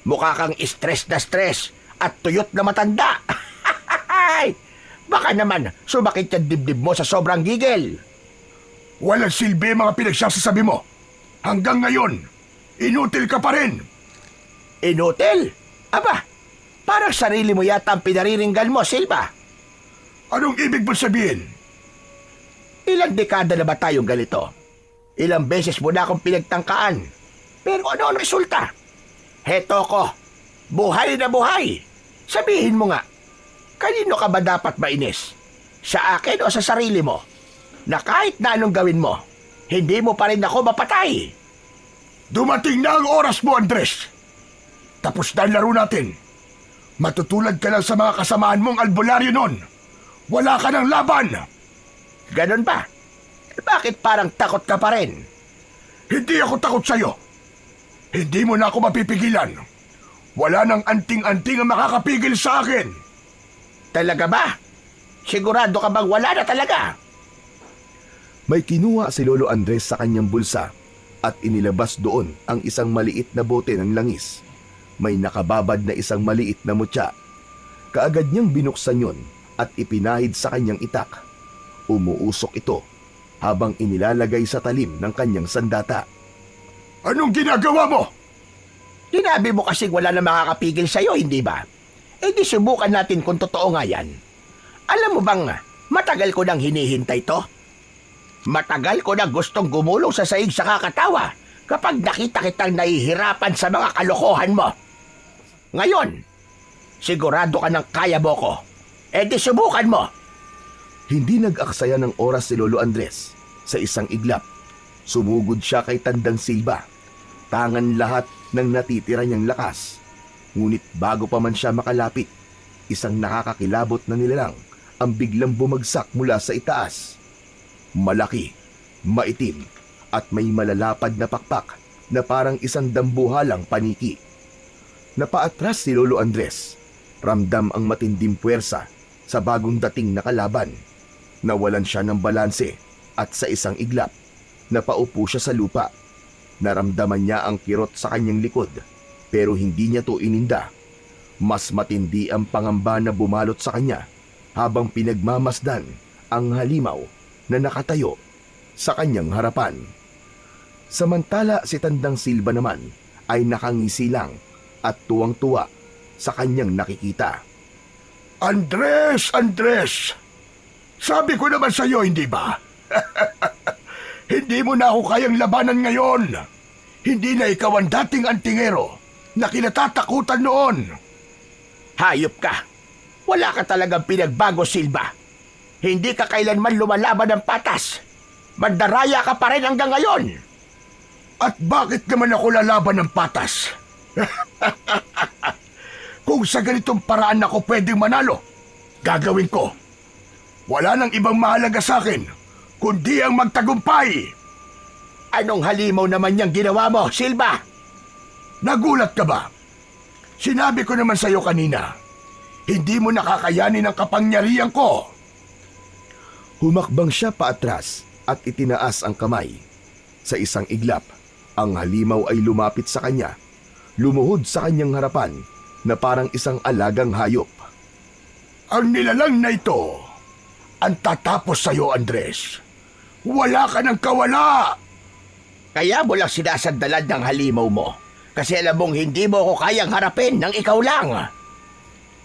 Mukha kang stress at tuyot na matanda. Baka naman sumakit yung dibdib mo sa sobrang gigil. Walang silbi mga pinagsasasabi mo. Hanggang ngayon, inutil ka pa rin. Inutil? Aba, parang sarili mo yata ang pinariringgan mo, Silva. Anong ibig mo sabihin? Ilang dekada na ba tayong ganito? Ilang beses mo na akong pinagtangkaan. Pero ano ang resulta? Heto ko, buhay na buhay. Sabihin mo nga, kanino ka ba dapat mainis? Sa akin o sa sarili mo? Na kahit na anong gawin mo, hindi mo pa rin ako mapatay. Dumating na ang oras mo, Andres. Tapos na ang laro natin. Matutulad ka lang sa mga kasamaan mong albularyo nun. Wala ka ng laban. Ganon ba? Bakit parang takot ka pa rin? Hindi ako takot sa'yo. Hindi mo na ako mapipigilan. Wala nang anting-anting ang makakapigil sa akin. Talaga ba? Sigurado ka bang wala na talaga? May kinuha si Lolo Andres sa kanyang bulsa at inilabas doon ang isang maliit na bote ng langis. May nakababad na isang maliit na mutya. Kaagad niyang binuksan yon at ipinahid sa kanyang itak. Umuusok ito habang inilalagay sa talim ng kanyang sandata. Anong ginagawa mo? Sinabi mo kasing wala na makakapigil sa'yo, hindi ba? Di subukan natin kung totoo nga yan. Alam mo bang matagal ko nang hinihintay to? Matagal ko na gustong gumulong sa saig sa kakatawa kapag nakita kitang nahihirapan sa mga kalokohan mo. Ngayon, sigurado ka ng kaya mo ko. Di subukan mo. Hindi nag-aksaya ng oras si Lolo Andres Sa isang iglap, sumugod siya kay Tandang Silva. Tangan lahat ng natitira niyang lakas. Ngunit bago pa man siya makalapit, isang nakakakilabot na nilalang ang biglang bumagsak mula sa itaas. Malaki, maitim, at may malalapad na pakpak na parang isang dambuhalang paniki. Napaatras si Lolo Andres. Ramdam ang matinding puwersa sa bagong dating na kalaban. Nawalan siya ng balanse at sa isang iglap, napaupo siya sa lupa. Naramdaman niya ang kirot sa kanyang likod pero hindi niya to ininda. Mas matindi ang pangamba na bumalot sa kanya habang pinagmamasdan ang halimaw na nakatayo sa kanyang harapan. Samantala si Tandang Silva naman ay nakangisi lang at tuwang-tuwa sa kanyang nakikita. Andres! Andres! Sabi ko naman sa iyo, hindi ba? Hindi mo na ako kayang labanan ngayon. Hindi na ikaw ang dating antingero na kinatatakutan noon. Hayop ka! Wala ka talagang pinagbago, Silva. Hindi ka kailanman lumalaban ng patas. Mandaraya ka pa rin hanggang ngayon. At bakit naman ako lalaban ng patas? Kung sa ganitong paraan ako pwedeng manalo, gagawin ko. Wala nang ibang mahalaga sa akin, kundi ang magtagumpay. Anong halimaw naman niyang ginawa mo, Silva? Nagulat ka ba? Sinabi ko naman sa iyo kanina, hindi mo nakakayanin ang kapangyarihan ko. Humakbang siya paatras at itinaas ang kamay. Sa isang iglap, ang halimaw ay lumapit sa kanya. Lumuhod sa kanyang harapan na parang isang alagang hayop. Ang nilalang na ito, ang tatapos sa iyo, Andres. Wala ka ng kawala! Kaya mo lang sinasandalan ng halimaw mo. Kasi alam mong hindi mo ako kayang harapin ng ikaw lang.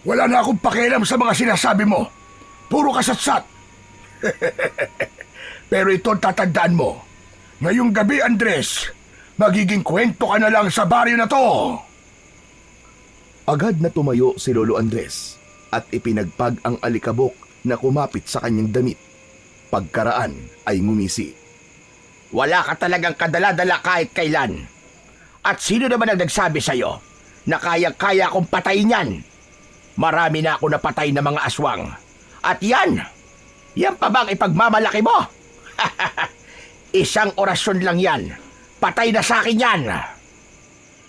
Wala na akong pakialam sa mga sinasabi mo. Puro kasatsat. Pero ito tatandaan mo. Ngayong gabi, Andres, magiging kwento ka na lang sa baryo na to. Agad na tumayo si Lolo Andres at ipinagpag ang alikabok na kumapit sa kanyang damit. Pagkaraan ay ngumisi. Wala ka talagang kadala-dala kahit kailan. At sino naman ang nagsabi sa'yo na kayang-kaya akong patayin yan? Marami na ako napatay na mga aswang. At yan pa bang ipagmamalaki mo? Isang orasyon lang yan. Patay na sa akin yan.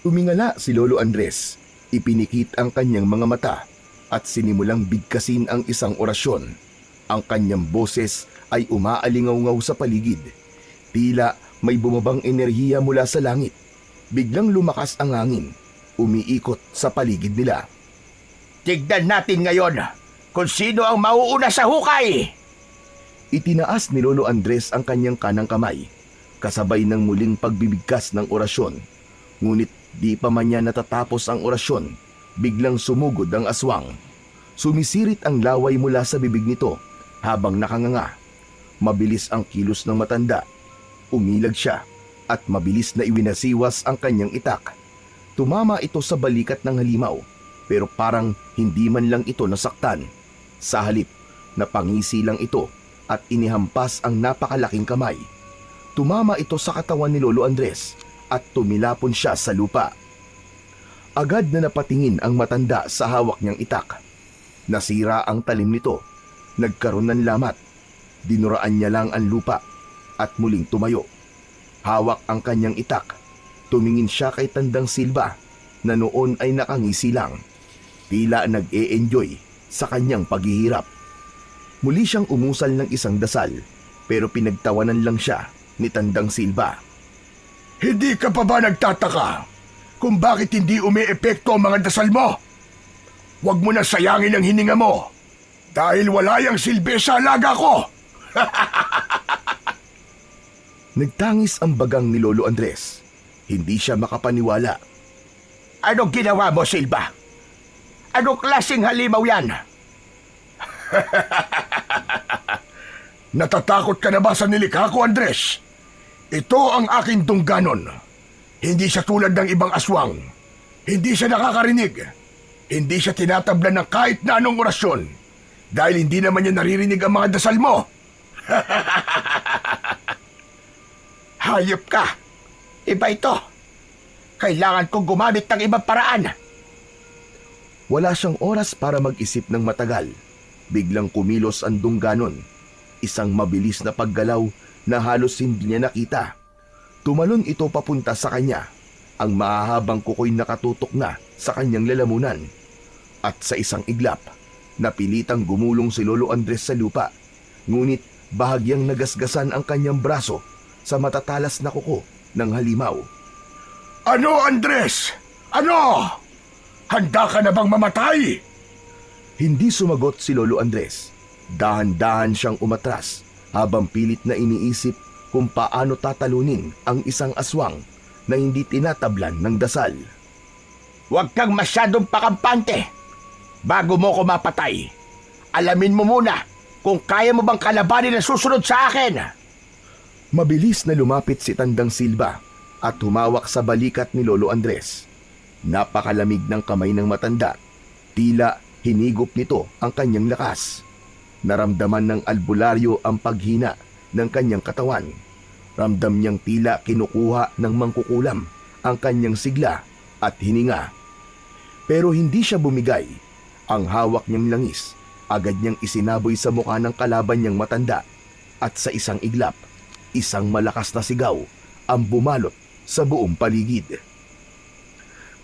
Tumingala si Lolo Andres. Ipinikit ang kanyang mga mata at sinimulang bigkasin ang isang orasyon. Ang kanyang boses ay umaalingaw-ngaw sa paligid. Tila may bumabang enerhiya mula sa langit. Biglang lumakas ang hangin, umiikot sa paligid nila. Tignan natin ngayon kung sino ang mauuna sa hukay. Itinaas ni Lolo Andres ang kanyang kanang kamay, kasabay ng muling pagbibigkas ng orasyon. Ngunit di pa man niya natatapos ang orasyon, biglang sumugod ang aswang. Sumisirit ang laway mula sa bibig nito habang nakanganga. Mabilis ang kilos ng matanda. Umilag siya at mabilis na iwinasiwas ang kanyang itak. Tumama ito sa balikat ng halimaw pero parang hindi man lang ito nasaktan. Sa halip, napangisi lang ito at inihampas ang napakalaking kamay. Tumama ito sa katawan ni Lolo Andres at tumilapon siya sa lupa. Agad na napatingin ang matanda sa hawak niyang itak. Nasira ang talim nito. Nagkaroon ng lamat. Dinuraan niya lang ang lupa at muling tumayo. Hawak ang kanyang itak. Tumingin siya kay Tandang Silva na noon ay nakangisi lang. Tila nag-e-enjoy sa kanyang paghihirap. Muli siyang umusal ng isang dasal pero pinagtawanan lang siya ni Tandang Silva. Hindi ka pa ba nagtataka kung bakit hindi umi-epekto ang mga dasal mo? Huwag mo na sayangin ang hininga mo dahil wala yang silbi sa alaga ko. Nagtangis ang bagang ni Lolo Andres. Hindi siya makapaniwala. Anong ginawa mo, Silva? Anong klaseng halimaw yan? Natatakot ka na ba sa nilikha ko, Andres? Ito ang aking tungganon. Hindi siya tulad ng ibang aswang. Hindi siya nakakarinig. Hindi siya tinatablan ng kahit na anong orasyon. Dahil hindi naman niya naririnig ang mga dasal mo. Hayop ka! Iba ito! Kailangan kong gumamit ng ibang paraan! Wala siyang oras para mag-isip ng matagal. Biglang kumilos ang dungganon. Isang mabilis na paggalaw na halos hindi niya nakita. Tumalon ito papunta sa kanya. Ang mahahabang kuko'y nakatutok na sa kanyang lalamunan. At sa isang iglap, napilitang gumulong si Lolo Andres sa lupa. Ngunit bahagyang nagasgasan ang kanyang braso sa matatalas na kuko ng halimaw. Ano, Andres? Ano? Handa ka na bang mamatay? Hindi sumagot si Lolo Andres. Dahan-dahan siyang umatras habang pilit na iniisip kung paano tatalunin ang isang aswang na hindi tinatablan ng dasal. Huwag kang masyadong pakampante! Bago mo ko mapatay, alamin mo muna kung kaya mo bang kalabanin ang susunod sa akin! Mabilis na lumapit si Tandang Silva at humawak sa balikat ni Lolo Andres. Napakalamig ng kamay ng matanda. Tila hinigop nito ang kanyang lakas. Naramdaman ng albularyo ang paghina ng kanyang katawan. Ramdam niyang tila kinukuha ng mangkukulam ang kanyang sigla at hininga. Pero hindi siya bumigay. Ang hawak niyang langis agad niyang isinaboy sa mukha ng kalaban niyang matanda at sa isang iglap, isang malakas na sigaw ang bumalot sa buong paligid.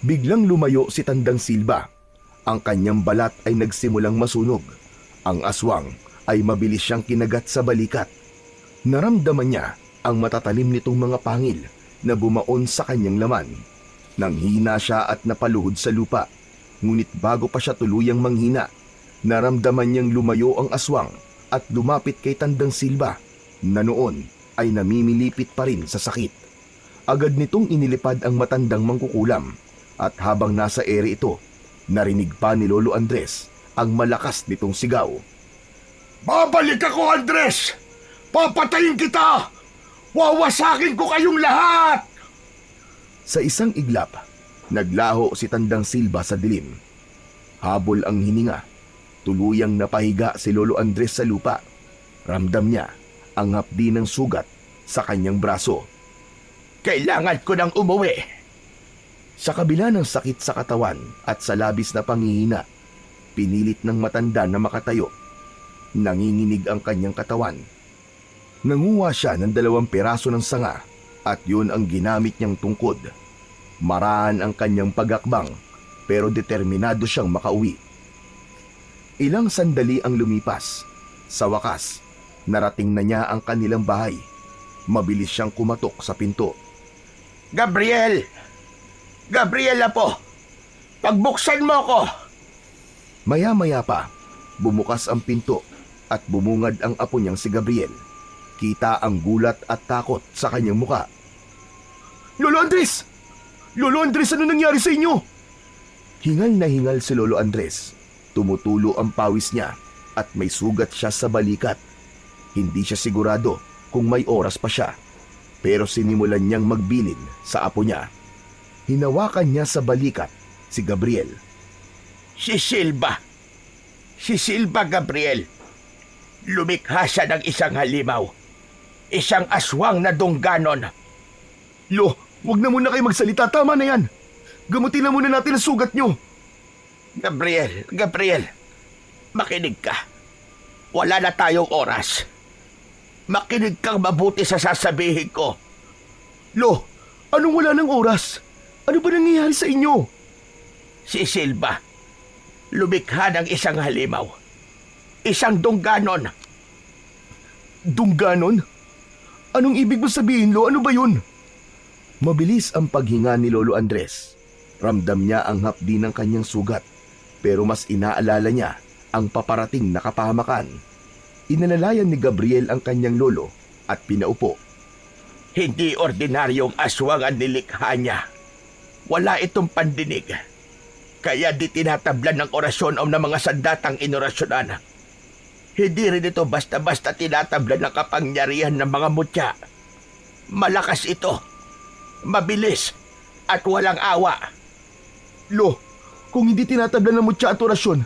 Biglang lumayo si Tandang Silva. Ang kanyang balat ay nagsimulang masunog. Ang aswang ay mabilis siyang kinagat sa balikat. Naramdaman niya ang matatalim nitong mga pangil na bumaon sa kanyang laman. Nanghina siya at napaluhod sa lupa. Ngunit bago pa siya tuluyang manghina, naramdaman niyang lumayo ang aswang at lumapit kay Tandang Silva na noon ay namimilipit pa rin sa sakit. Agad nitong inilipad ang matandang mangkukulam at habang nasa ere ito, narinig pa ni Lolo Andres ang malakas nitong sigaw. Babalik ako, Andres! Papatayin kita! Wawasakin ko kayong lahat! Sa isang iglap, naglaho si Tandang Silva sa dilim. Habol ang hininga. Tuluyang napahiga si Lolo Andres sa lupa. Ramdam niya ang hapdi ng sugat sa kanyang braso. Kailangan ko nang umuwi! Sa kabila ng sakit sa katawan at sa labis na panghihina, pinilit ng matanda na makatayo. Nanginginig ang kanyang katawan. Nanguha siya ng 2 piraso ng sanga at yun ang ginamit niyang tungkod. Maraan ang kanyang pagakbang pero determinado siyang makauwi. Ilang sandali ang lumipas. Sa wakas, narating na niya ang kanilang bahay. Mabilis siyang kumatok sa pinto. Gabriel! Gabriel po! Pagbuksan mo ko! Maya-maya pa, bumukas ang pinto at bumungad ang apo niyang si Gabriel. Kita ang gulat at takot sa kanyang muka. Lolo Andres! Lolo Andres, ano nangyari sa inyo? Hingal na hingal si Lolo Andres. Tumutulo ang pawis niya at may sugat siya sa balikat. Hindi siya sigurado kung may oras pa siya. Pero sinimulan niyang magbilin sa apo niya. Hinawakan niya sa balikat si Gabriel. Si Silva! Si Silva, Gabriel! Lumikha siya ng isang halimaw. Isang aswang na dungganon. Lo, wag na muna kayo magsalita. Tama na yan. Gamutin na muna natin ang sugat niyo. Gabriel, makinig ka. Wala na tayong oras. Makinig kang mabuti sa sasabihin ko. Lo, anong wala ng oras? Ano ba nangyayari sa inyo? Si Silva, lumikha ng isang halimaw. Isang dungganon. Dungganon? Anong ibig mo sabihin, Lo? Ano ba yun? Mabilis ang paghinga ni Lolo Andres. Ramdam niya ang hapdi ng kanyang sugat, pero mas inaalala niya ang paparating na kapahamakan. Inalalayan ni Gabriel ang kanyang lolo at pinaupo. Hindi ordinaryong aswang ang nilikha niya. Wala itong pandinig. Kaya di tinatablan ng orasyon o ng mga sandatang inorasyonan. Hindi rin ito basta-basta tinatablan ng kapangyarihan ng mga mutya. Malakas ito. Mabilis. At walang awa. Lo, kung hindi tinatablan ng mutya at orasyon,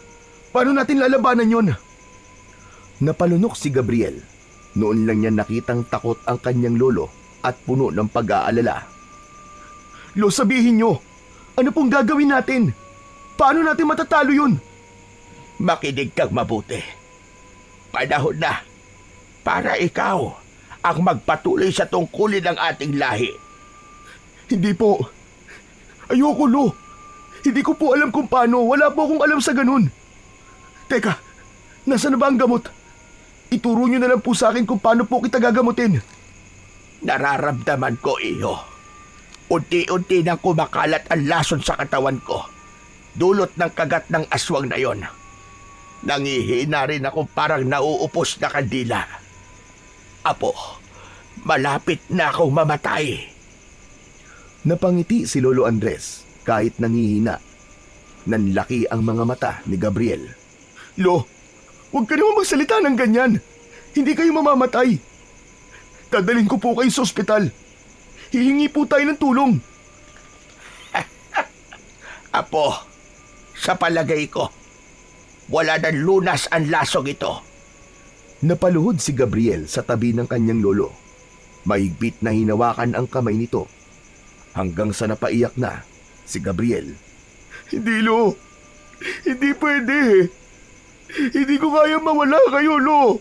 paano natin lalabanan yon? Napalunok si Gabriel. Noon lang niya nakitang takot ang kanyang lolo at puno ng pag-aalala. Lo, sabihin nyo, ano pong gagawin natin? Paano natin matatalo yun? Makinig kang mabuti. Panahon na para ikaw ang magpatuloy sa tungkulin ng ating lahi. Hindi po. Ayoko, Lo. Hindi ko po alam kung paano. Wala po akong alam sa ganun. Teka, nasa na ba ang gamot? Ituro nyo na lang po sa akin kung paano po kita gagamutin. Nararamdaman ko, iyo. Unti-unti nang kumakalat ang lason sa katawan ko. Dulot ng kagat ng aswang na yon. Nangihina rin ako parang nauupos na kandila. Apo, malapit na akong mamatay. Napangiti si Lolo Andres kahit nangihina. Nanlaki ang mga mata ni Gabriel. Lo, huwag ka naman magsalita ng ganyan. Hindi kayo mamamatay. Dadalhin ko po kayo sa ospital. Hihingi po tayo ng tulong. Apo, sa palagay ko, wala nang lunas ang lasong ito. Napaluhod si Gabriel sa tabi ng kanyang lolo. Mahigpit na hinawakan ang kamay nito. Hanggang sa napaiyak na si Gabriel. Hindi, Lo. Hindi pwede. Hindi ko kaya mawala kayo, Lo.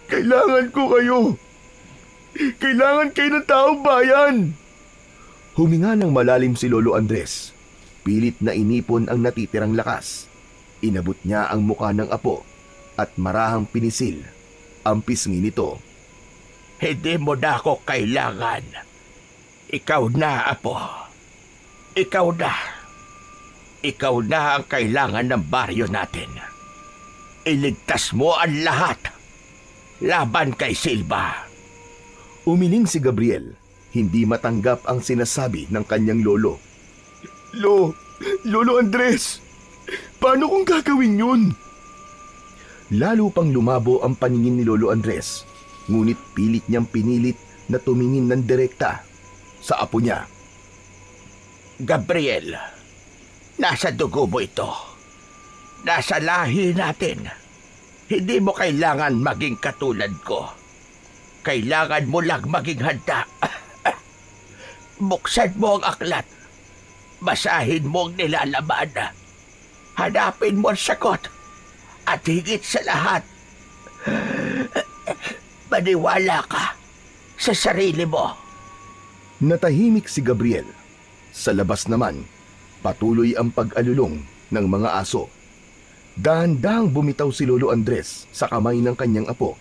Kailangan ko kayo. Kailangan kayo ng taong bayan. Huminga ng malalim si Lolo Andres. Pilit na inipon ang natitirang lakas. Inabot niya ang muka ng apo at marahang pinisil ang pisngi nito. Hindi mo na ako kailangan. Ikaw na, Apo. Ikaw na. Ikaw na ang kailangan ng baryo natin. Iligtas mo ang lahat. Laban kay Silva. Umiling si Gabriel. Hindi matanggap ang sinasabi ng kanyang lolo. Lolo Andres, paano kung gagawin yun? Lalo pang lumabo ang paningin ni Lolo Andres. Ngunit pilit niyang pinilit na tumingin ng direkta sa apo niya. Gabriel, nasa dugo mo ito. Nasa lahi natin. Hindi mo kailangan maging katulad ko. Kailangan mo lang maging handa. Buksan mo ang aklat. Basahin mo ang nilalaman. Hanapin mo ang sagot. At higit sa lahat, maniwala ka sa sarili mo. Natahimik si Gabriel. Sa labas naman, patuloy ang pag-alulong ng mga aso. Dahan-dahang bumitaw si Lolo Andres sa kamay ng kanyang apo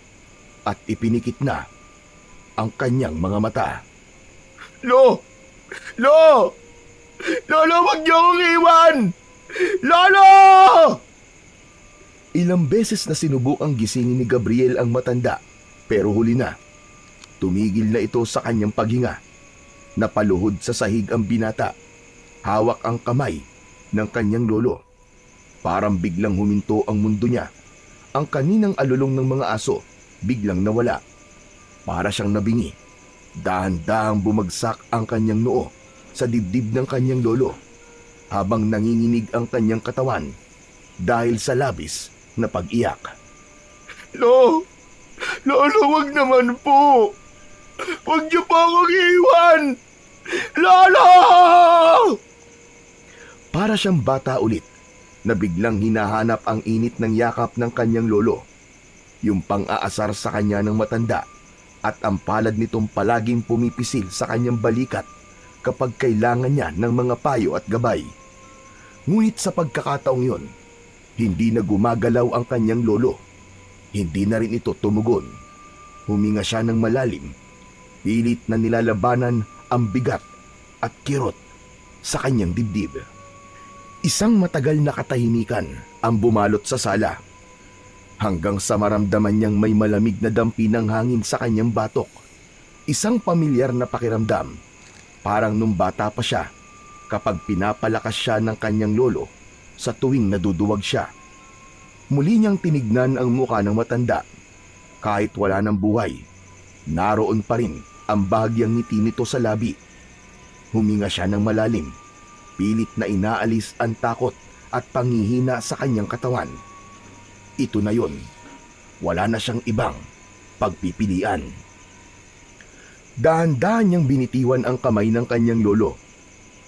at ipinikit na ang kanyang mga mata. Lolo, wag niyo akong iwan! Lolo! Ilang beses na sinubukang gisingin ni Gabriel ang matanda, pero huli na. Tumigil na ito sa kanyang paghinga. Napaluhod sa sahig ang binata. Hawak ang kamay ng kanyang lolo. Parang biglang huminto ang mundo niya. Ang kaninang alulong ng mga aso biglang nawala. Para siyang nabingi. Dahan-dahang bumagsak ang kanyang noo sa dibdib ng kanyang lolo habang nanginginig ang kanyang katawan dahil sa labis na pag-iyak. Lolo, wag naman po. Wag niyo pa akong iwan! Lolo! Para siyang bata ulit na biglang hinahanap ang init ng yakap ng kanyang lolo. Yung pang-aasar sa kanya ng matanda at ang palad nitong palaging pumipisil sa kanyang balikat kapag kailangan niya ng mga payo at gabay. Ngunit sa pagkakataong yon, hindi na gumagalaw ang kanyang lolo. Hindi na rin ito tumugon. Huminga siya ng malalim. Pilit na nilalabanan ang bigat at kirot sa kanyang dibdib. Isang matagal na katahimikan ang bumalot sa sala. Hanggang sa maramdaman niyang may malamig na dampi ng hangin sa kanyang batok. Isang pamilyar na pakiramdam. Parang nung bata pa siya kapag pinapalakas siya ng kanyang lolo sa tuwing naduduwag siya. Muli niyang tinignan ang muka ng matanda. Kahit wala ng buhay, naroon pa rin ang bahagyang ngiti nito sa labi. Huminga siya ng malalim. Pilit na inaalis ang takot at panghihina sa kanyang katawan. Ito na yon. Wala na siyang ibang pagpipilian. Dahan-dahan niyang binitiwan ang kamay ng kanyang lolo.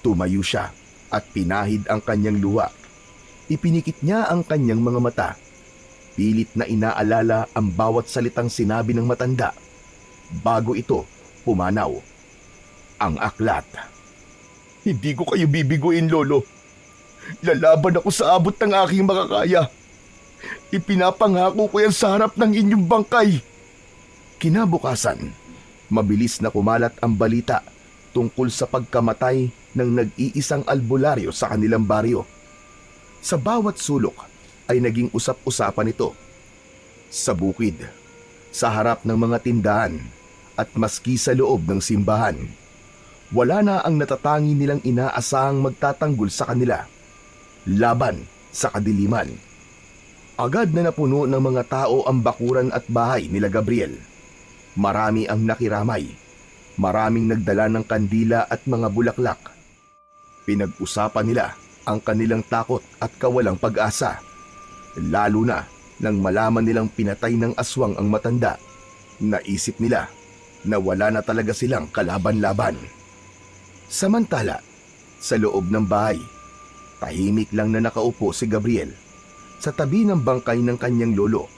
Tumayo siya at pinahid ang kanyang luha. Ipinikit niya ang kanyang mga mata. Pilit na inaalala ang bawat salitang sinabi ng matanda. Bago ito pumanaw ang aklat. Hindi ko kayo bibiguin, Lolo. Lalaban ako sa abot ng aking makakaya. Ipinapangako ko yan sa harap ng inyong bangkay. Kinabukasan, mabilis na kumalat ang balita tungkol sa pagkamatay ng nag-iisang albularyo sa kanilang baryo. Sa bawat sulok ay naging usap-usapan ito. Sa bukid, sa harap ng mga tindahan at maski sa loob ng simbahan, wala na ang natatangi nilang inaasahang magtatanggol sa kanila. Laban sa kadiliman. Agad na napuno ng mga tao ang bakuran at bahay nila Gabriel. Marami ang nakiramay. Maraming nagdala ng kandila at mga bulaklak. Pinag-usapan nila ang kanilang takot at kawalang pag-asa. Lalo na nang malaman nilang pinatay ng aswang ang matanda. Naisip nila na wala na talaga silang kalaban-laban. Samantala, sa loob ng bahay, tahimik lang na nakaupo si Gabriel sa tabi ng bangkay ng kanyang lolo.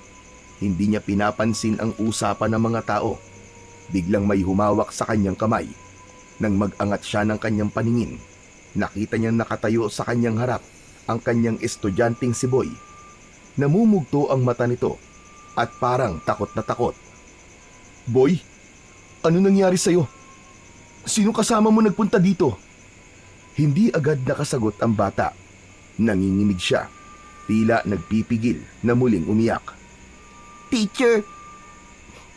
Hindi niya pinapansin ang usapan ng mga tao. Biglang may humawak sa kanyang kamay. Nang mag-angat siya ng kanyang paningin, nakita niyang nakatayo sa kanyang harap ang kanyang estudyanteng si Boy. Namumugto ang mata nito at parang takot na takot. Boy, ano nangyari sa'yo? Sino kasama mo nagpunta dito? Hindi agad nakasagot ang bata. Nanginginig siya. Tila nagpipigil na muling umiyak. Teacher,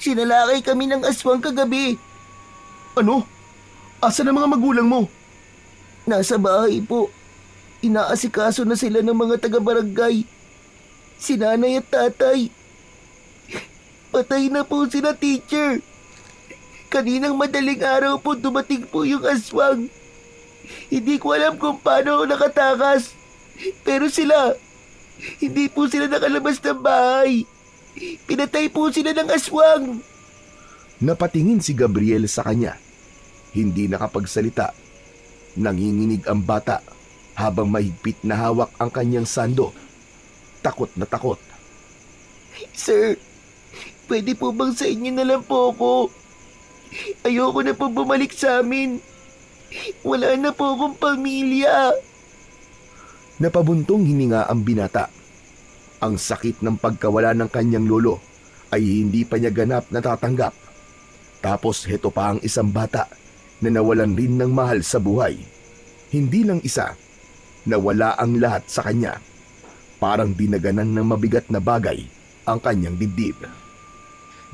sinalakay kami ng aswang kagabi. Ano? Asa na mga magulang mo? Nasa bahay po. Inaasikaso na sila ng mga taga-barangay. Si nanay at tatay. Patay na po sila, teacher. Kaninang madaling araw po dumating po yung aswang. Hindi ko alam kung paano ako nakatakas. Pero hindi po sila nakalabas ng bahay. Pinatay po sila ng aswang. Napatingin si Gabriel sa kanya. Hindi nakapagsalita. Nanginginig ang bata habang mahigpit na hawak ang kanyang sando. Takot na takot. Sir, pwede po bang sa inyo na lang po ako? Ayoko na po bumalik sa amin. Wala na po akong pamilya. Napabuntong hininga ang binata. Ang sakit ng pagkawala ng kanyang lolo ay hindi pa niya ganap natatanggap. Tapos heto pa ang isang bata na nawalan rin ng mahal sa buhay. Hindi lang isa, nawala ang lahat sa kanya. Parang dinaganan ng mabigat na bagay ang kanyang dibdib.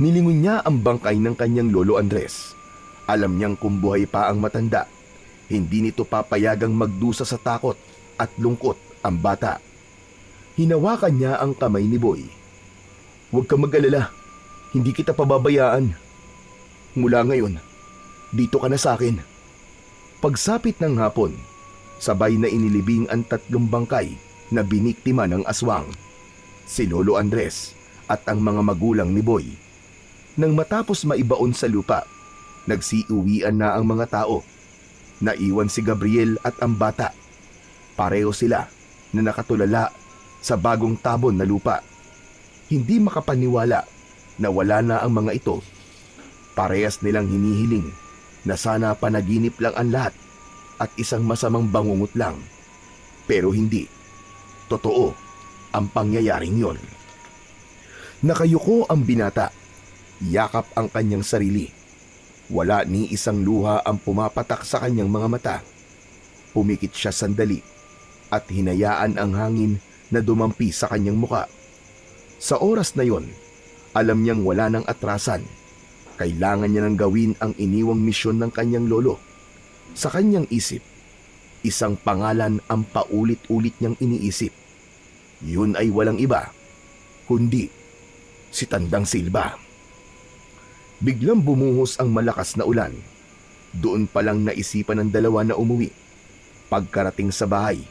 Nilingon niya ang bangkay ng kanyang lolo Andres. Alam niyang kung buhay pa ang matanda, hindi nito papayagang magdusa sa takot at lungkot ang bata. Hinawakan niya ang kamay ni Boy. Huwag kang mag-alala, hindi kita pababayaan. Mula ngayon, dito ka na sa akin. Pagsapit ng hapon, sabay na inilibing ang 3 bangkay na biniktima ng aswang. Si Lolo Andres at ang mga magulang ni Boy. Nang matapos maibaon sa lupa, nagsiuwian na ang mga tao. Naiwan si Gabriel at ang bata. Pareho sila na nakatulala sa bagong tabon na lupa. Hindi makapaniwala na wala na ang mga ito. Parehas nilang hinihiling na sana panaginip lang ang lahat at isang masamang bangungot lang. Pero hindi. Totoo ang pangyayaring yon. Nakayuko ang binata. Yakap ang kanyang sarili. Wala ni isang luha ang pumapatak sa kanyang mga mata. Pumikit siya sandali at hinayaan ang hangin na dumampi sa kanyang muka. Sa oras na yon, alam niyang wala nang atrasan. Kailangan niya nang gawin ang iniwang misyon ng kanyang lolo. Sa kanyang isip, isang pangalan ang paulit-ulit niyang iniisip. Yun ay walang iba, kundi si Tandang Silba. Biglang bumuhos ang malakas na ulan. Doon palang naisipan ng dalawa na umuwi. Pagkarating sa bahay,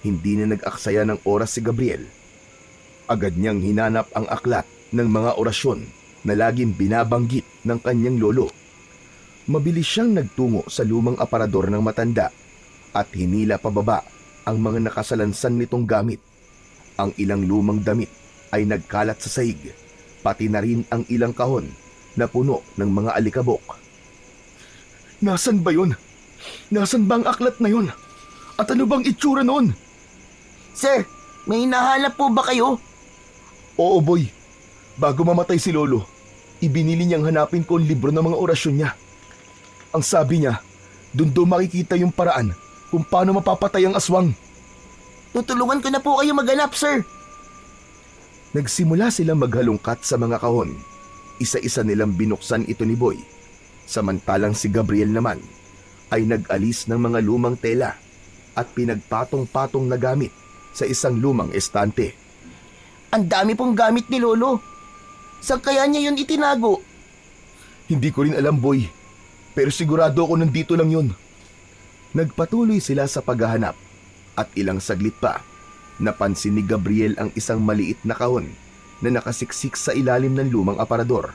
hindi na nag-aksaya ng oras si Gabriel. Agad niyang hinanap ang aklat ng mga orasyon na laging binabanggit ng kanyang lolo. Mabilis siyang nagtungo sa lumang aparador ng matanda at hinila pababa ang mga nakasalansan nitong gamit. Ang ilang lumang damit ay nagkalat sa sahig, pati na rin ang ilang kahon na puno ng mga alikabok. Nasaan ba yun? Nasaan ba ang aklat na yun? At ano bang itsura noon? Sir, may hinahanap po ba kayo? Oo, boy. Bago mamatay si Lolo, ibinili niyang hanapin ko ang libro ng mga orasyon niya. Ang sabi niya, doon daw makikita yung paraan kung paano mapapatay ang aswang. Tutulungan ko na po kayo maghanap, sir. Nagsimula silang maghalungkat sa mga kahon. Isa-isa nilang binuksan ito ni Boy. Samantalang si Gabriel naman ay nag-alis ng mga lumang tela at pinagpatong-patong na gamit sa isang lumang estante. Ang dami pong gamit ni Lolo. Saan kaya niya yun itinago? Hindi ko rin alam, Boy. Pero sigurado ako nandito lang yun. Nagpatuloy sila sa paghahanap at ilang saglit pa, napansin ni Gabriel ang isang maliit na kahon na nakasiksik sa ilalim ng lumang aparador.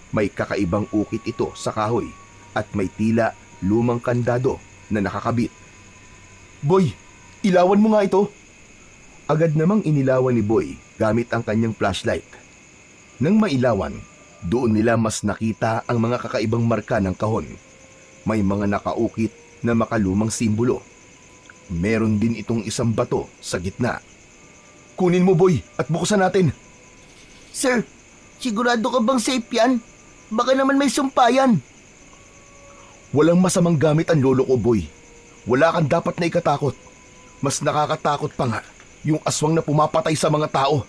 May kakaibang ukit ito sa kahoy at may tila lumang kandado na nakakabit. Boy, ilawan mo nga ito. Agad namang inilawan ni Boy gamit ang kanyang flashlight. Nang mailawan, doon nila mas nakita ang mga kakaibang marka ng kahon. May mga nakaukit na makalumang simbolo. Meron din itong isang bato sa gitna. Kunin mo, Boy, at buksan natin. Sir, sigurado ka bang safe yan? Baka naman may sumpayan. Walang masamang gamit ang lolo ko, Boy. Wala kang dapat na ikatakot. Mas nakakatakot pa nga yung aswang na pumapatay sa mga tao.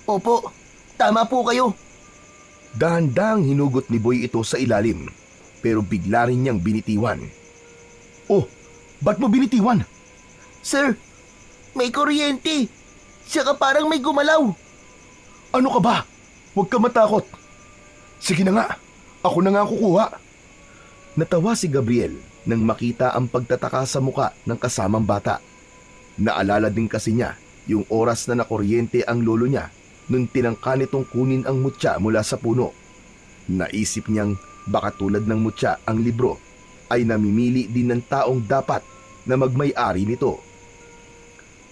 Opo, tama po kayo. Dahan-dahang hinugot ni Boy ito sa ilalim, pero bigla rin niyang binitiwan. Oh, ba't mo binitiwan? Sir, may kuryente. Saka parang may gumalaw. Ano ka ba? Huwag ka matakot. Sige na nga, ako na nga ang kukuha. Natawa si Gabriel nang makita ang pagtataka sa muka ng kasamang bata. Naalala din kasi niya yung oras na nakuryente ang lolo niya nung tinangka nitong kunin ang mutya mula sa puno. Naisip niyang baka tulad ng mutya ang libro ay namimili din ng taong dapat na magmay-ari nito.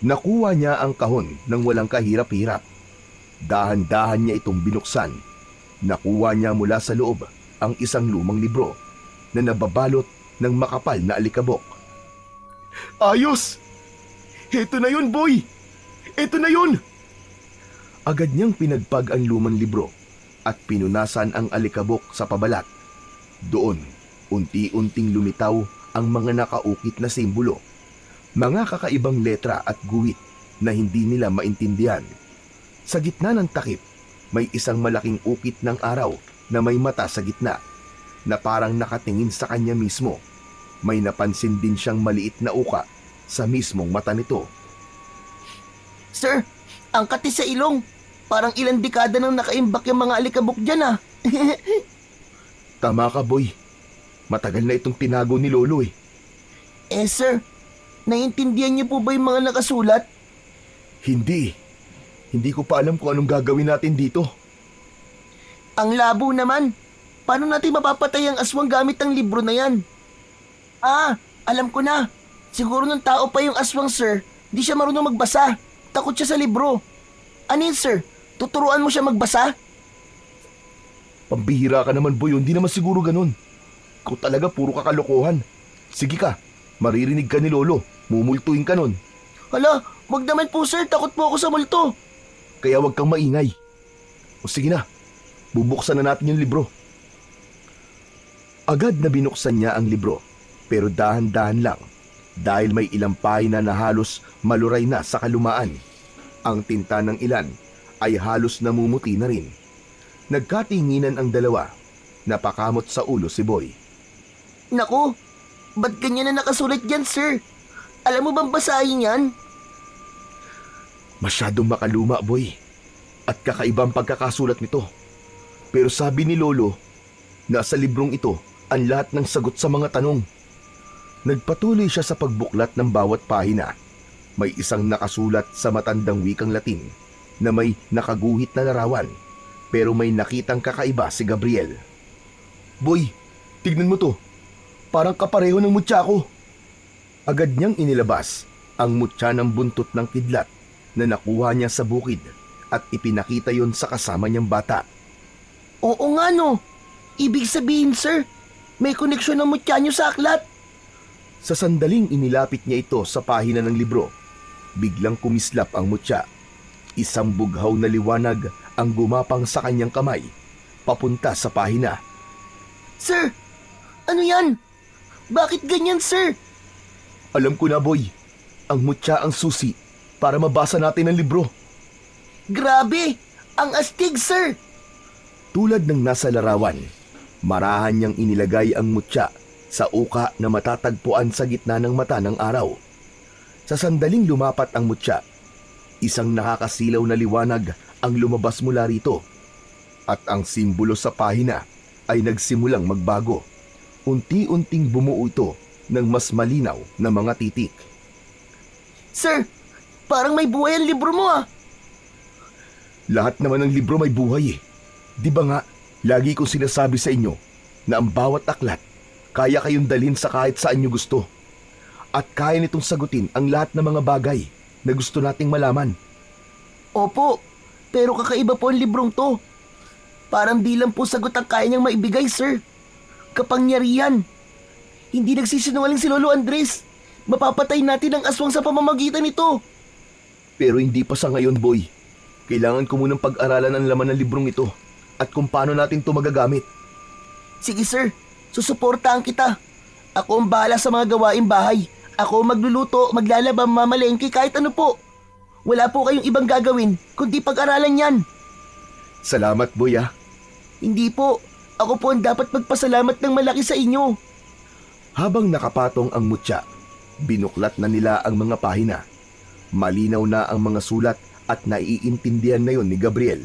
Nakuha niya ang kahon nang walang kahirap-hirap. Dahan-dahan niya itong binuksan. Nakuha niya mula sa loob ang isang lumang libro na nababalot ng makapal na alikabok. Ayos! Ito na yun, Boy! Ito na yun! Agad niyang pinagpag ang lumang libro at pinunasan ang alikabok sa pabalat. Doon, unti-unting lumitaw ang mga nakaukit na simbolo, mga kakaibang letra at guhit na hindi nila maintindihan. Sa gitna ng takip, may isang malaking ukit ng araw na may mata sa gitna na parang nakatingin sa kanya mismo. May napansin din siyang maliit na uka sa mismong mata nito. Sir, ang kati sa ilong. Parang ilang dekada nang nakaimbak yung mga alikabok dyan ah. Tama ka, Boy. Matagal na itong tinago ni Lolo eh. Eh sir, naiintindihan niyo po ba yung mga nakasulat? Hindi. Hindi ko pa alam kung anong gagawin natin dito. Ang labo naman. Paano natin mapapatay ang aswang gamit ang libro na yan? Ah, alam ko na. Siguro ng tao pa yung aswang, sir. Di siya marunong magbasa. Takot siya sa libro. Ano yun, sir? Tuturuan mo siya magbasa? Pambihira ka naman, Boy. Hindi naman siguro ganun. Ikaw talaga puro kakalokohan. Sige ka, maririnig ka ni Lolo. Mumultuin ka nun. Hala, wag naman po, sir. Takot po ako sa multo. Kaya wag kang maingay. O sige na, bubuksan na natin yung libro. Agad na binuksan niya ang libro, pero dahan-dahan lang dahil may ilang pahina na halos maluray na sa kalumaan. Ang tinta ng ilan ay halos namumuti na rin. Nagkatinginan ang dalawa. Napakamot sa ulo si Boy. Naku, ba't ganyan na nakasulat dyan, sir? Alam mo bang basahin yan? Masyadong makaluma, Boy. At kakaibang pagkakasulat nito. Pero sabi ni Lolo, nasa librong ito ang lahat ng sagot sa mga tanong. Nagpatuloy siya sa pagbuklat ng bawat pahina. May isang nakasulat sa matandang wikang Latin na may nakaguhit na larawan, pero may nakitang kakaiba si Gabriel. Boy, tignan mo to. Parang kapareho ng mutya ko. Agad niyang inilabas ang mutya ng buntot ng kidlat na nakuha niya sa bukid at ipinakita yon sa kasama niyang bata. Oo nga no. Ibig sabihin, sir, may koneksyon ng mutya niyo sa aklat. Sa sandaling inilapit niya ito sa pahina ng libro, biglang kumislap ang mutya. Isang bughaw na liwanag ang gumapang sa kanyang kamay, papunta sa pahina. Sir, ano yan? Bakit ganyan, sir? Alam ko na, boy. Ang mutya ang susi para mabasa natin ang libro. Grabe! Ang astig, sir! Tulad ng nasa larawan, marahan niyang inilagay ang mutya sa uka na matatagpuan sa gitna ng mata ng araw. Sa sandaling lumapat ang mutya, isang nakakasilaw na liwanag ang lumabas mula rito. At ang simbolo sa pahina ay nagsimulang magbago. Unti-unting bumuo ito ng mas malinaw na mga titik. Sir, parang may buhay ang libro mo ah. Lahat naman ng libro may buhay eh. Di ba nga, lagi kong sinasabi sa inyo na ang bawat aklat kaya kayong dalhin sa kahit saan nyo gusto. At kaya nitong sagutin ang lahat ng mga bagay na gusto nating malaman. Opo, pero kakaiba po ang librong to. Parang di lang po sagot ang kaya niyang maibigay, sir. Kapangyarihan. Hindi nagsisinungaling si Lolo Andres. Mapapatay natin ang aswang sa pamamagitan nito. Pero hindi pa sa ngayon, boy. Kailangan ko munang pag-aralan ang laman ng librong ito at kung paano natin ito magagamit. Sige, sir. Susuportahan kita. Ako ang bahala sa mga gawaing bahay. Ako magluluto, maglalaba, mamalengke, kahit ano po. Wala po kayong ibang gagawin kundi pag-aralan yan. Salamat, boy ah. Hindi po. Ako po ang dapat magpasalamat ng malaki sa inyo. Habang nakapatong ang mutya, binuklat na nila ang mga pahina. Malinaw na ang mga sulat at naiintindihan na yon ni Gabriel.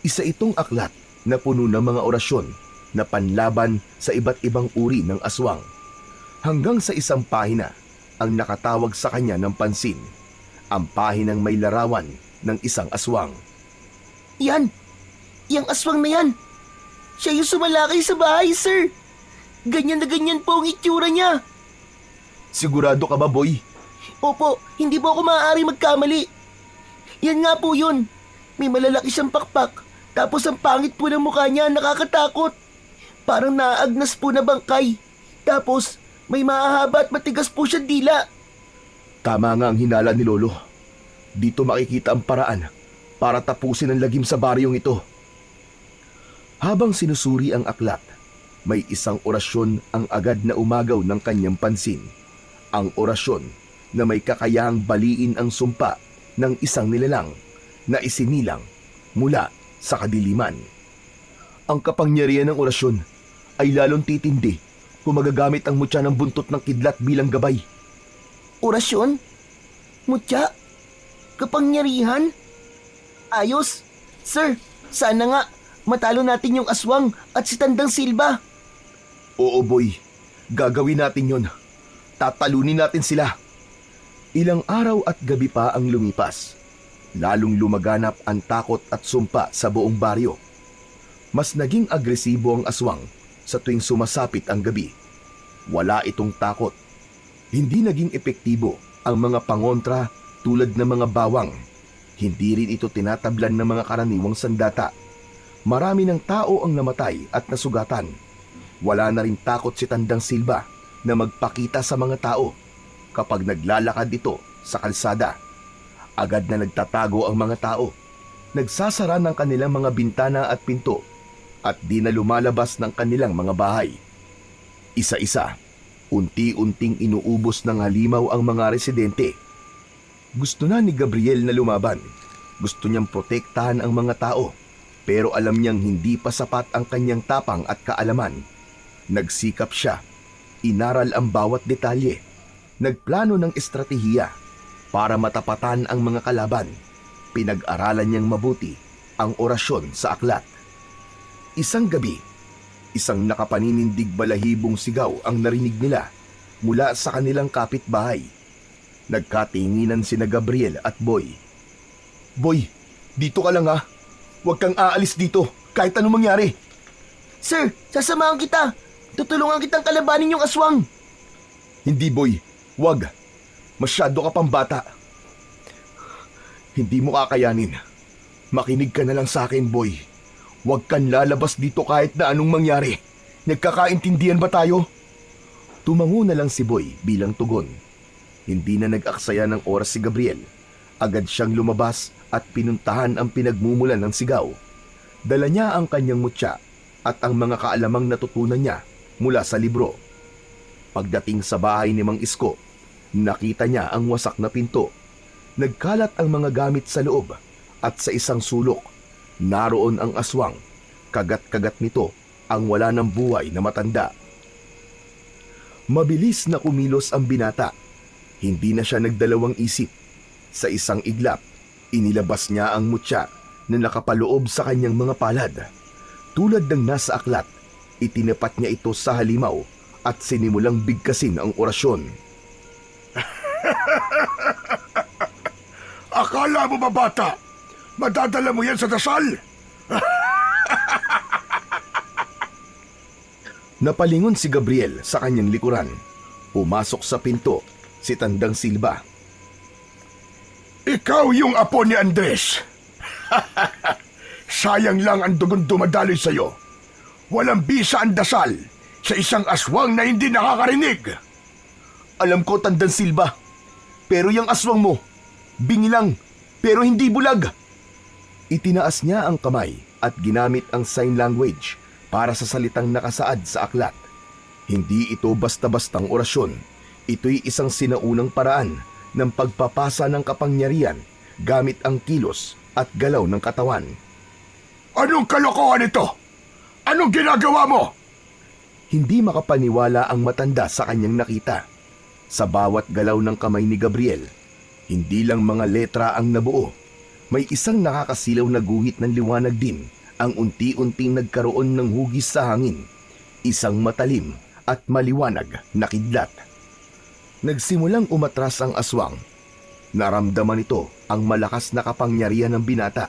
Isa itong aklat na puno ng mga orasyon na panlaban sa iba't ibang uri ng aswang. Hanggang sa isang pahina ang nakatawag sa kanya ng pansin, ang pahinang may larawan ng isang aswang. Yan! Yang aswang na yan! Siya yung sumalakay sa bahay, sir! Ganyan na ganyan po ang itsura niya! Sigurado ka ba, boy? Opo, hindi po ako maaari magkamali. Yan nga po yun. May malalaki siyang pakpak, tapos ang pangit po ng mukha niya, nakakatakot. Parang naaagnas po na bangkay. Tapos, may mahahaba at matigas po siyang dila. Tama nga ang hinala ni Lolo. Dito makikita ang paraan para tapusin ang lagim sa baryong ito. Habang sinusuri ang aklat, may isang orasyon ang agad na umagaw ng kanyang pansin. Ang orasyon na may kakayahang baliin ang sumpa ng isang nilalang na isinilang mula sa kadiliman. Ang kapangyarihan ng orasyon ay lalong titindi kung magagamit ang mutya ng buntot ng kidlat bilang gabay. Orasyon? Mutya? Kapangyarihan? Ayos. Sir, sana nga matalo natin yung aswang at si Tandang Silba. Oo, boy. Gagawin natin yon. Tatalunin natin sila. Ilang araw at gabi pa ang lumipas. Lalong lumaganap ang takot at sumpa sa buong baryo. Mas naging agresibo ang aswang sa tuwing sumasapit ang gabi. Wala itong takot. Hindi naging epektibo ang mga pangontra tulad ng mga bawang. Hindi rin ito tinatablan ng mga karaniwang sandata. Marami ng tao ang namatay at nasugatan. Wala na rin takot si Tandang Silba na magpakita sa mga tao kapag naglalakad ito sa kalsada. Agad na nagtatago ang mga tao. Nagsasara ng kanilang mga bintana at pinto at di na lumalabas ng kanilang mga bahay. Isa-isa, unti-unting inuubos ng halimaw ang mga residente. Gusto na ni Gabriel na lumaban. Gusto niyang protektahan ang mga tao, pero alam niyang hindi pa sapat ang kanyang tapang at kaalaman. Nagsikap siya, inaral ang bawat detalye, nagplano ng estratehiya para matapatan ang mga kalaban. Pinag-aralan niyang mabuti ang orasyon sa aklat. Isang gabi, isang nakapaninindig balahibong sigaw ang narinig nila mula sa kanilang kapitbahay. Nagkatinginan sina Gabriel at Boy. Boy, dito ka lang ha. Huwag kang aalis dito kahit anong mangyari. Sir, sasamahan kita. Tutulungan kitang kalabanin yung aswang. Hindi, boy. Wag. Masyado ka pang bata. Hindi mo kakayanin. Makinig ka na lang sa akin, boy. Huwag kang lalabas dito kahit na anong mangyari. Nagkakaintindihan ba tayo? Tumango na lang si Boy bilang tugon. Hindi na nag-aksaya ng oras si Gabriel. Agad siyang lumabas at pinuntahan ang pinagmumulan ng sigaw. Dala niya ang kanyang mutya at ang mga kaalamang natutunan niya mula sa libro. Pagdating sa bahay ni Mang Isko, nakita niya ang wasak na pinto. Nagkalat ang mga gamit sa loob at sa isang sulok, naroon ang aswang. Kagat-kagat nito ang wala ng buhay na matanda. Mabilis na kumilos ang binata. Hindi na siya nagdalawang isip. Sa isang iglap, inilabas niya ang mutya na nakapaloob sa kanyang mga palad. Tulad ng nasa aklat, itinapat niya ito sa halimaw at sinimulang bigkasin ang orasyon. Akala mo ba, bata? Madadala mo yan sa dasal? Napalingon si Gabriel sa kanyang likuran. Pumasok sa pinto si Tandang Silva. Ikaw yung apo ni Andres. Sayang lang ang dugon dumadaloy sa'yo. Walang bisa ang dasal sa isang aswang na hindi nakakarinig. Alam ko, Tandang Silva, pero yung aswang mo, bingi lang, pero hindi bulag. Itinaas niya ang kamay at ginamit ang sign language para sa salitang nakasaad sa aklat. Hindi ito basta-bastang orasyon. Ito'y isang sinaunang paraan ng pagpapasa ng kapangyarihan gamit ang kilos at galaw ng katawan. Anong kalokohan ito? Anong ginagawa mo? Hindi makapaniwala ang matanda sa kanyang nakita. Sa bawat galaw ng kamay ni Gabriel, hindi lang mga letra ang nabuo. May isang nakakasilaw na guhit ng liwanag din ang unti-unting nagkaroon ng hugis sa hangin. Isang matalim at maliwanag na kidlat. Nagsimulang umatras ang aswang. Naramdaman nito ang malakas na kapangyarihan ng binata.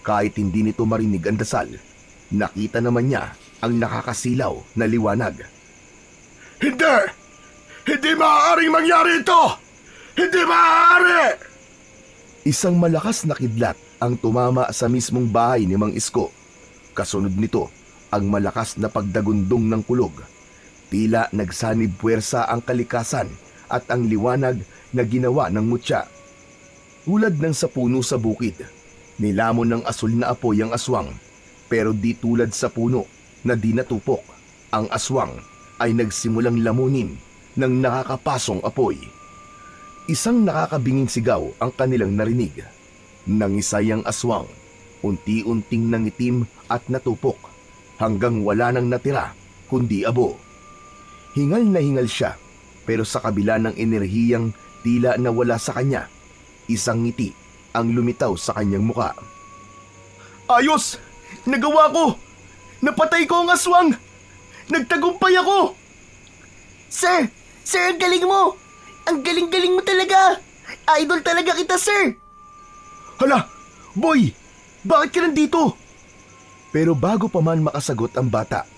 Kahit hindi nito marinig ang dasal, nakita naman niya ang nakakasilaw na liwanag. Hindi! Hindi maaaring mangyari ito! Hindi maaari! Isang malakas na kidlat ang tumama sa mismong bahay ni Mang Isko. Kasunod nito, ang malakas na pagdagundong ng kulog. Tila nagsanib puwersa ang kalikasan at ang liwanag na ginawa ng mutya. Tulad ng sa puno sa bukid, nilamon ng asul na apoy ang aswang. Pero di tulad sa puno na di natupok, ang aswang ay nagsimulang lamunin ng nakakapasong apoy. Isang nakakabinging sigaw ang kanilang narinig. Nangisay ang aswang, unti-unting nangitim at natupok, hanggang wala nang natira kundi abo. Hingal na hingal siya, pero sa kabila ng enerhiyang tila nawala sa kanya, isang ngiti ang lumitaw sa kanyang muka. Ayos! Nagawa ko! Napatay ko ang aswang! Nagtagumpay ako! Sir! Sir, ang galing mo! Ang galing-galing mo talaga! Idol talaga kita, sir! Hala! Boy! Bakit ka nandito? Pero bago pa man makasagot ang bata,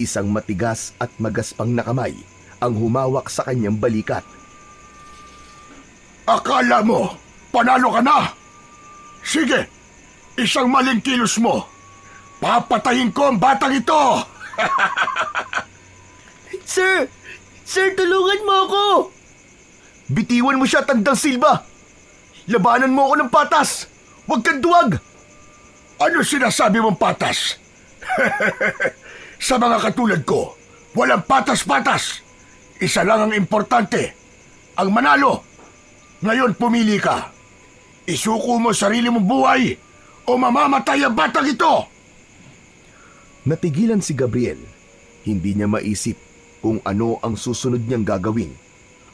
isang matigas at magaspang na kamay ang humawak sa kanyang balikat. Akala mo, panalo ka na? Sige, isang maling kilos mo. Papatayin ko ang batang ito! Sir! Sir, tulungan mo ako! Bitiwan mo siya, Tandang Silva! Labanan mo ako ng patas! Huwag kang duwag! Ano sinasabi mong patas? Sa mga katulad ko, walang patas-patas. Isa lang ang importante, ang manalo. Ngayon pumili ka. Isuko mo sarili mong buhay o mamamatay ang batang ito. Natigilan si Gabriel. Hindi niya maisip kung ano ang susunod niyang gagawin.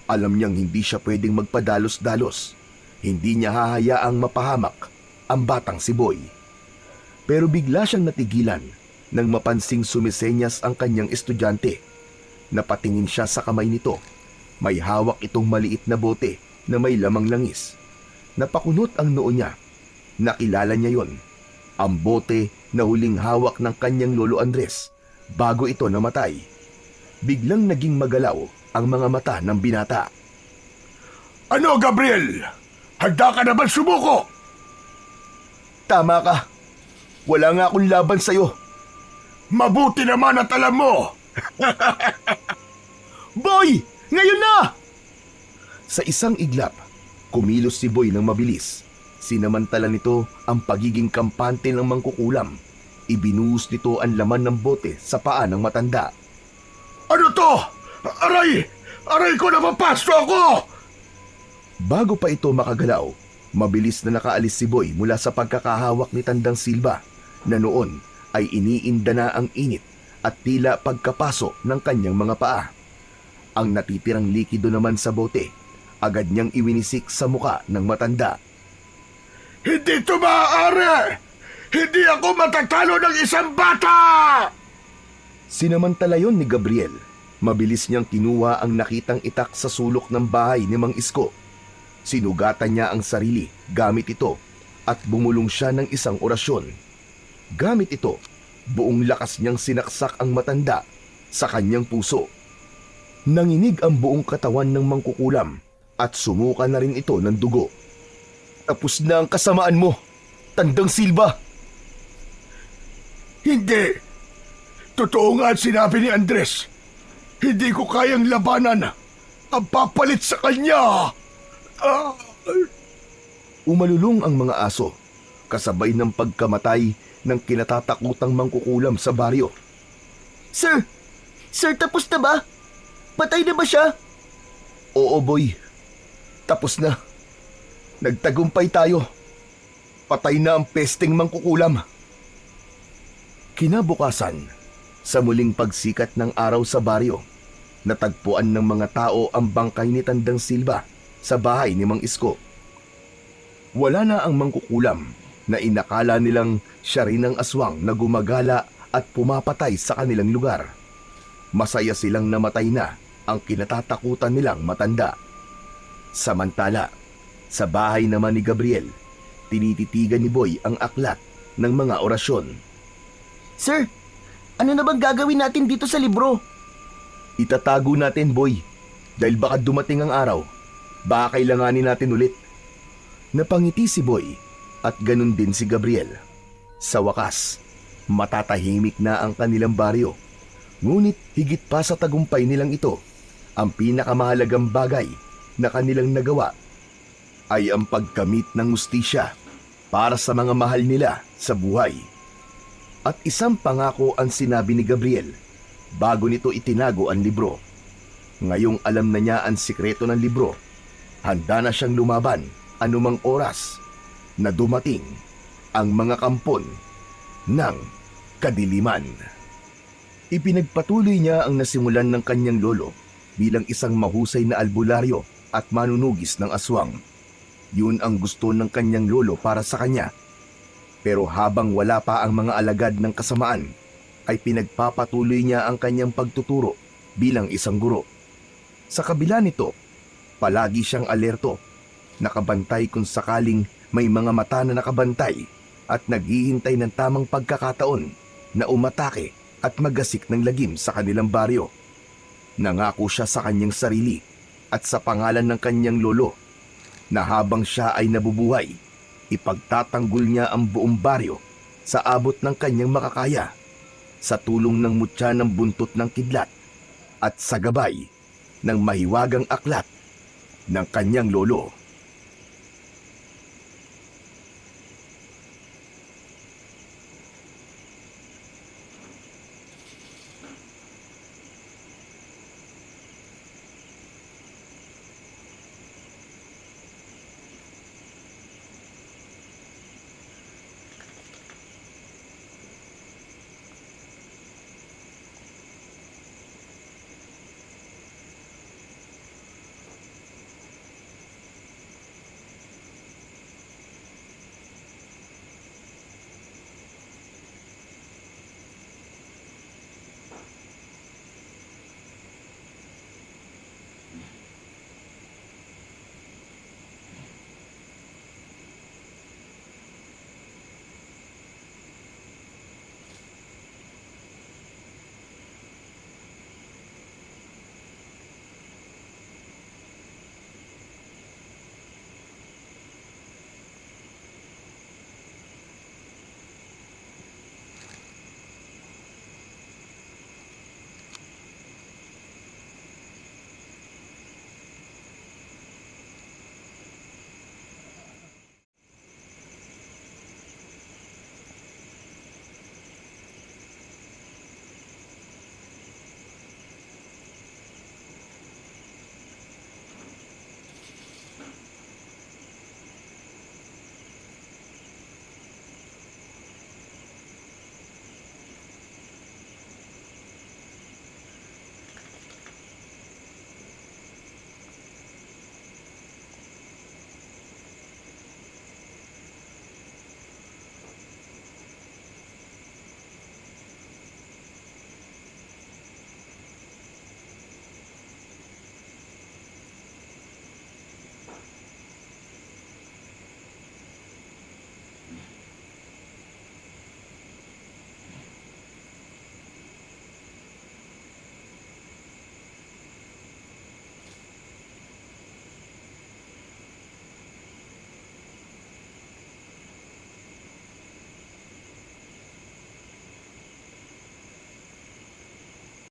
Alam niyang hindi siya pwedeng magpadalos-dalos. Hindi niya hahayaang mapahamak ang batang si Boy. Pero bigla siyang natigilan nang mapansing sumisenyas ang kanyang estudyante. Napatingin siya sa kamay nito. May hawak itong maliit na bote na may lamang langis. Napakunot ang noo niya. Nakilala niya yon. Ang bote na huling hawak ng kanyang lolo Andres bago ito namatay. Biglang naging magalaw ang mga mata ng binata. Ano, Gabriel? Handa ka na ba sumuko? Tama ka. Wala nga akong laban sa'yo. Mabuti naman at alam mo. Boy! Ngayon na! Sa isang iglap, kumilos si Boy ng mabilis. Sinamantala nito ang pagiging kampante ng mangkukulam. Ibinuhos nito ang laman ng bote sa paa ng matanda. Ano to? Aray! Aray ko, napapasto ako! Bago pa ito makagalaw, mabilis na nakaalis si Boy mula sa pagkakahawak ni Tandang Silva na noon ay iniinda na ang init at tila pagkapaso ng kanyang mga paa. Ang natitirang likido naman sa bote, agad niyang iwinisik sa muka ng matanda. Hindi ito maaari! Hindi ako matatalo ng isang bata! Sinamantala yon ni Gabriel. Mabilis niyang kinuha ang nakitang itak sa sulok ng bahay ni Mang Isko. Sinugatan niya ang sarili gamit ito at bumulong siya ng isang orasyon. Gamit ito, buong lakas niyang sinaksak ang matanda sa kanyang puso. Nanginig ang buong katawan ng mangkukulam at sumuka na rin ito ng dugo. Tapos na ang kasamaan mo, Tandang Silva! Hindi! Totoo nga ang sinabi ni Andres. Hindi ko kayang labanan ang papalit sa kanya! Umalulong ang mga aso, kasabay ng pagkamatay ng kinatatakutang mangkukulam sa baryo. Sir! Sir, tapos na ba? Patay na ba siya? Oo, Boy. Tapos na. Nagtagumpay tayo. Patay na ang pesteng mangkukulam. Kinabukasan, sa muling pagsikat ng araw sa baryo, natagpuan ng mga tao ang bangkay ni Tandang Silva sa bahay ni Mang Isko. Wala na ang mangkukulam na inakala nilang siya rin ang aswang na gumagala at pumapatay sa kanilang lugar. Masaya silang namatay na ang kinatatakutan nilang matanda. Samantala, sa bahay naman ni Gabriel, tinititigan ni Boy ang aklat ng mga orasyon. Sir, ano na bang gagawin natin dito sa libro? Itatago natin, Boy, dahil baka dumating ang araw, baka kailanganin natin ulit. Napangiti si Boy at ganun din si Gabriel. Sa wakas, matatahimik na ang kanilang baryo. Ngunit higit pa sa tagumpay nilang ito, ang pinakamahalagang bagay na kanilang nagawa ay ang pagkamit ng hustisya para sa mga mahal nila sa buhay. At isang pangako ang sinabi ni Gabriel bago nito itinago ang libro. Ngayong alam na niya ang sikreto ng libro, handa na siyang lumaban anumang oras na dumating ang mga kampon ng kadiliman. Ipinagpatuloy niya ang nasimulan ng kanyang lolo bilang isang mahusay na albularyo at manunugis ng aswang. Yun ang gusto ng kanyang lolo para sa kanya. Pero habang wala pa ang mga alagad ng kasamaan, ay pinagpapatuloy niya ang kanyang pagtuturo bilang isang guro. Sa kabila nito, palagi siyang alerto, nakabantay kung sakaling may mga mata na nakabantay at naghihintay ng tamang pagkakataon na umatake at magasik ng lagim sa kanilang baryo. Nangako siya sa kanyang sarili at sa pangalan ng kanyang lolo na habang siya ay nabubuhay, ipagtatanggol niya ang buong baryo sa abot ng kanyang makakaya, sa tulong ng mutya ng buntot ng kidlat at sa gabay ng mahiwagang aklat ng kanyang lolo.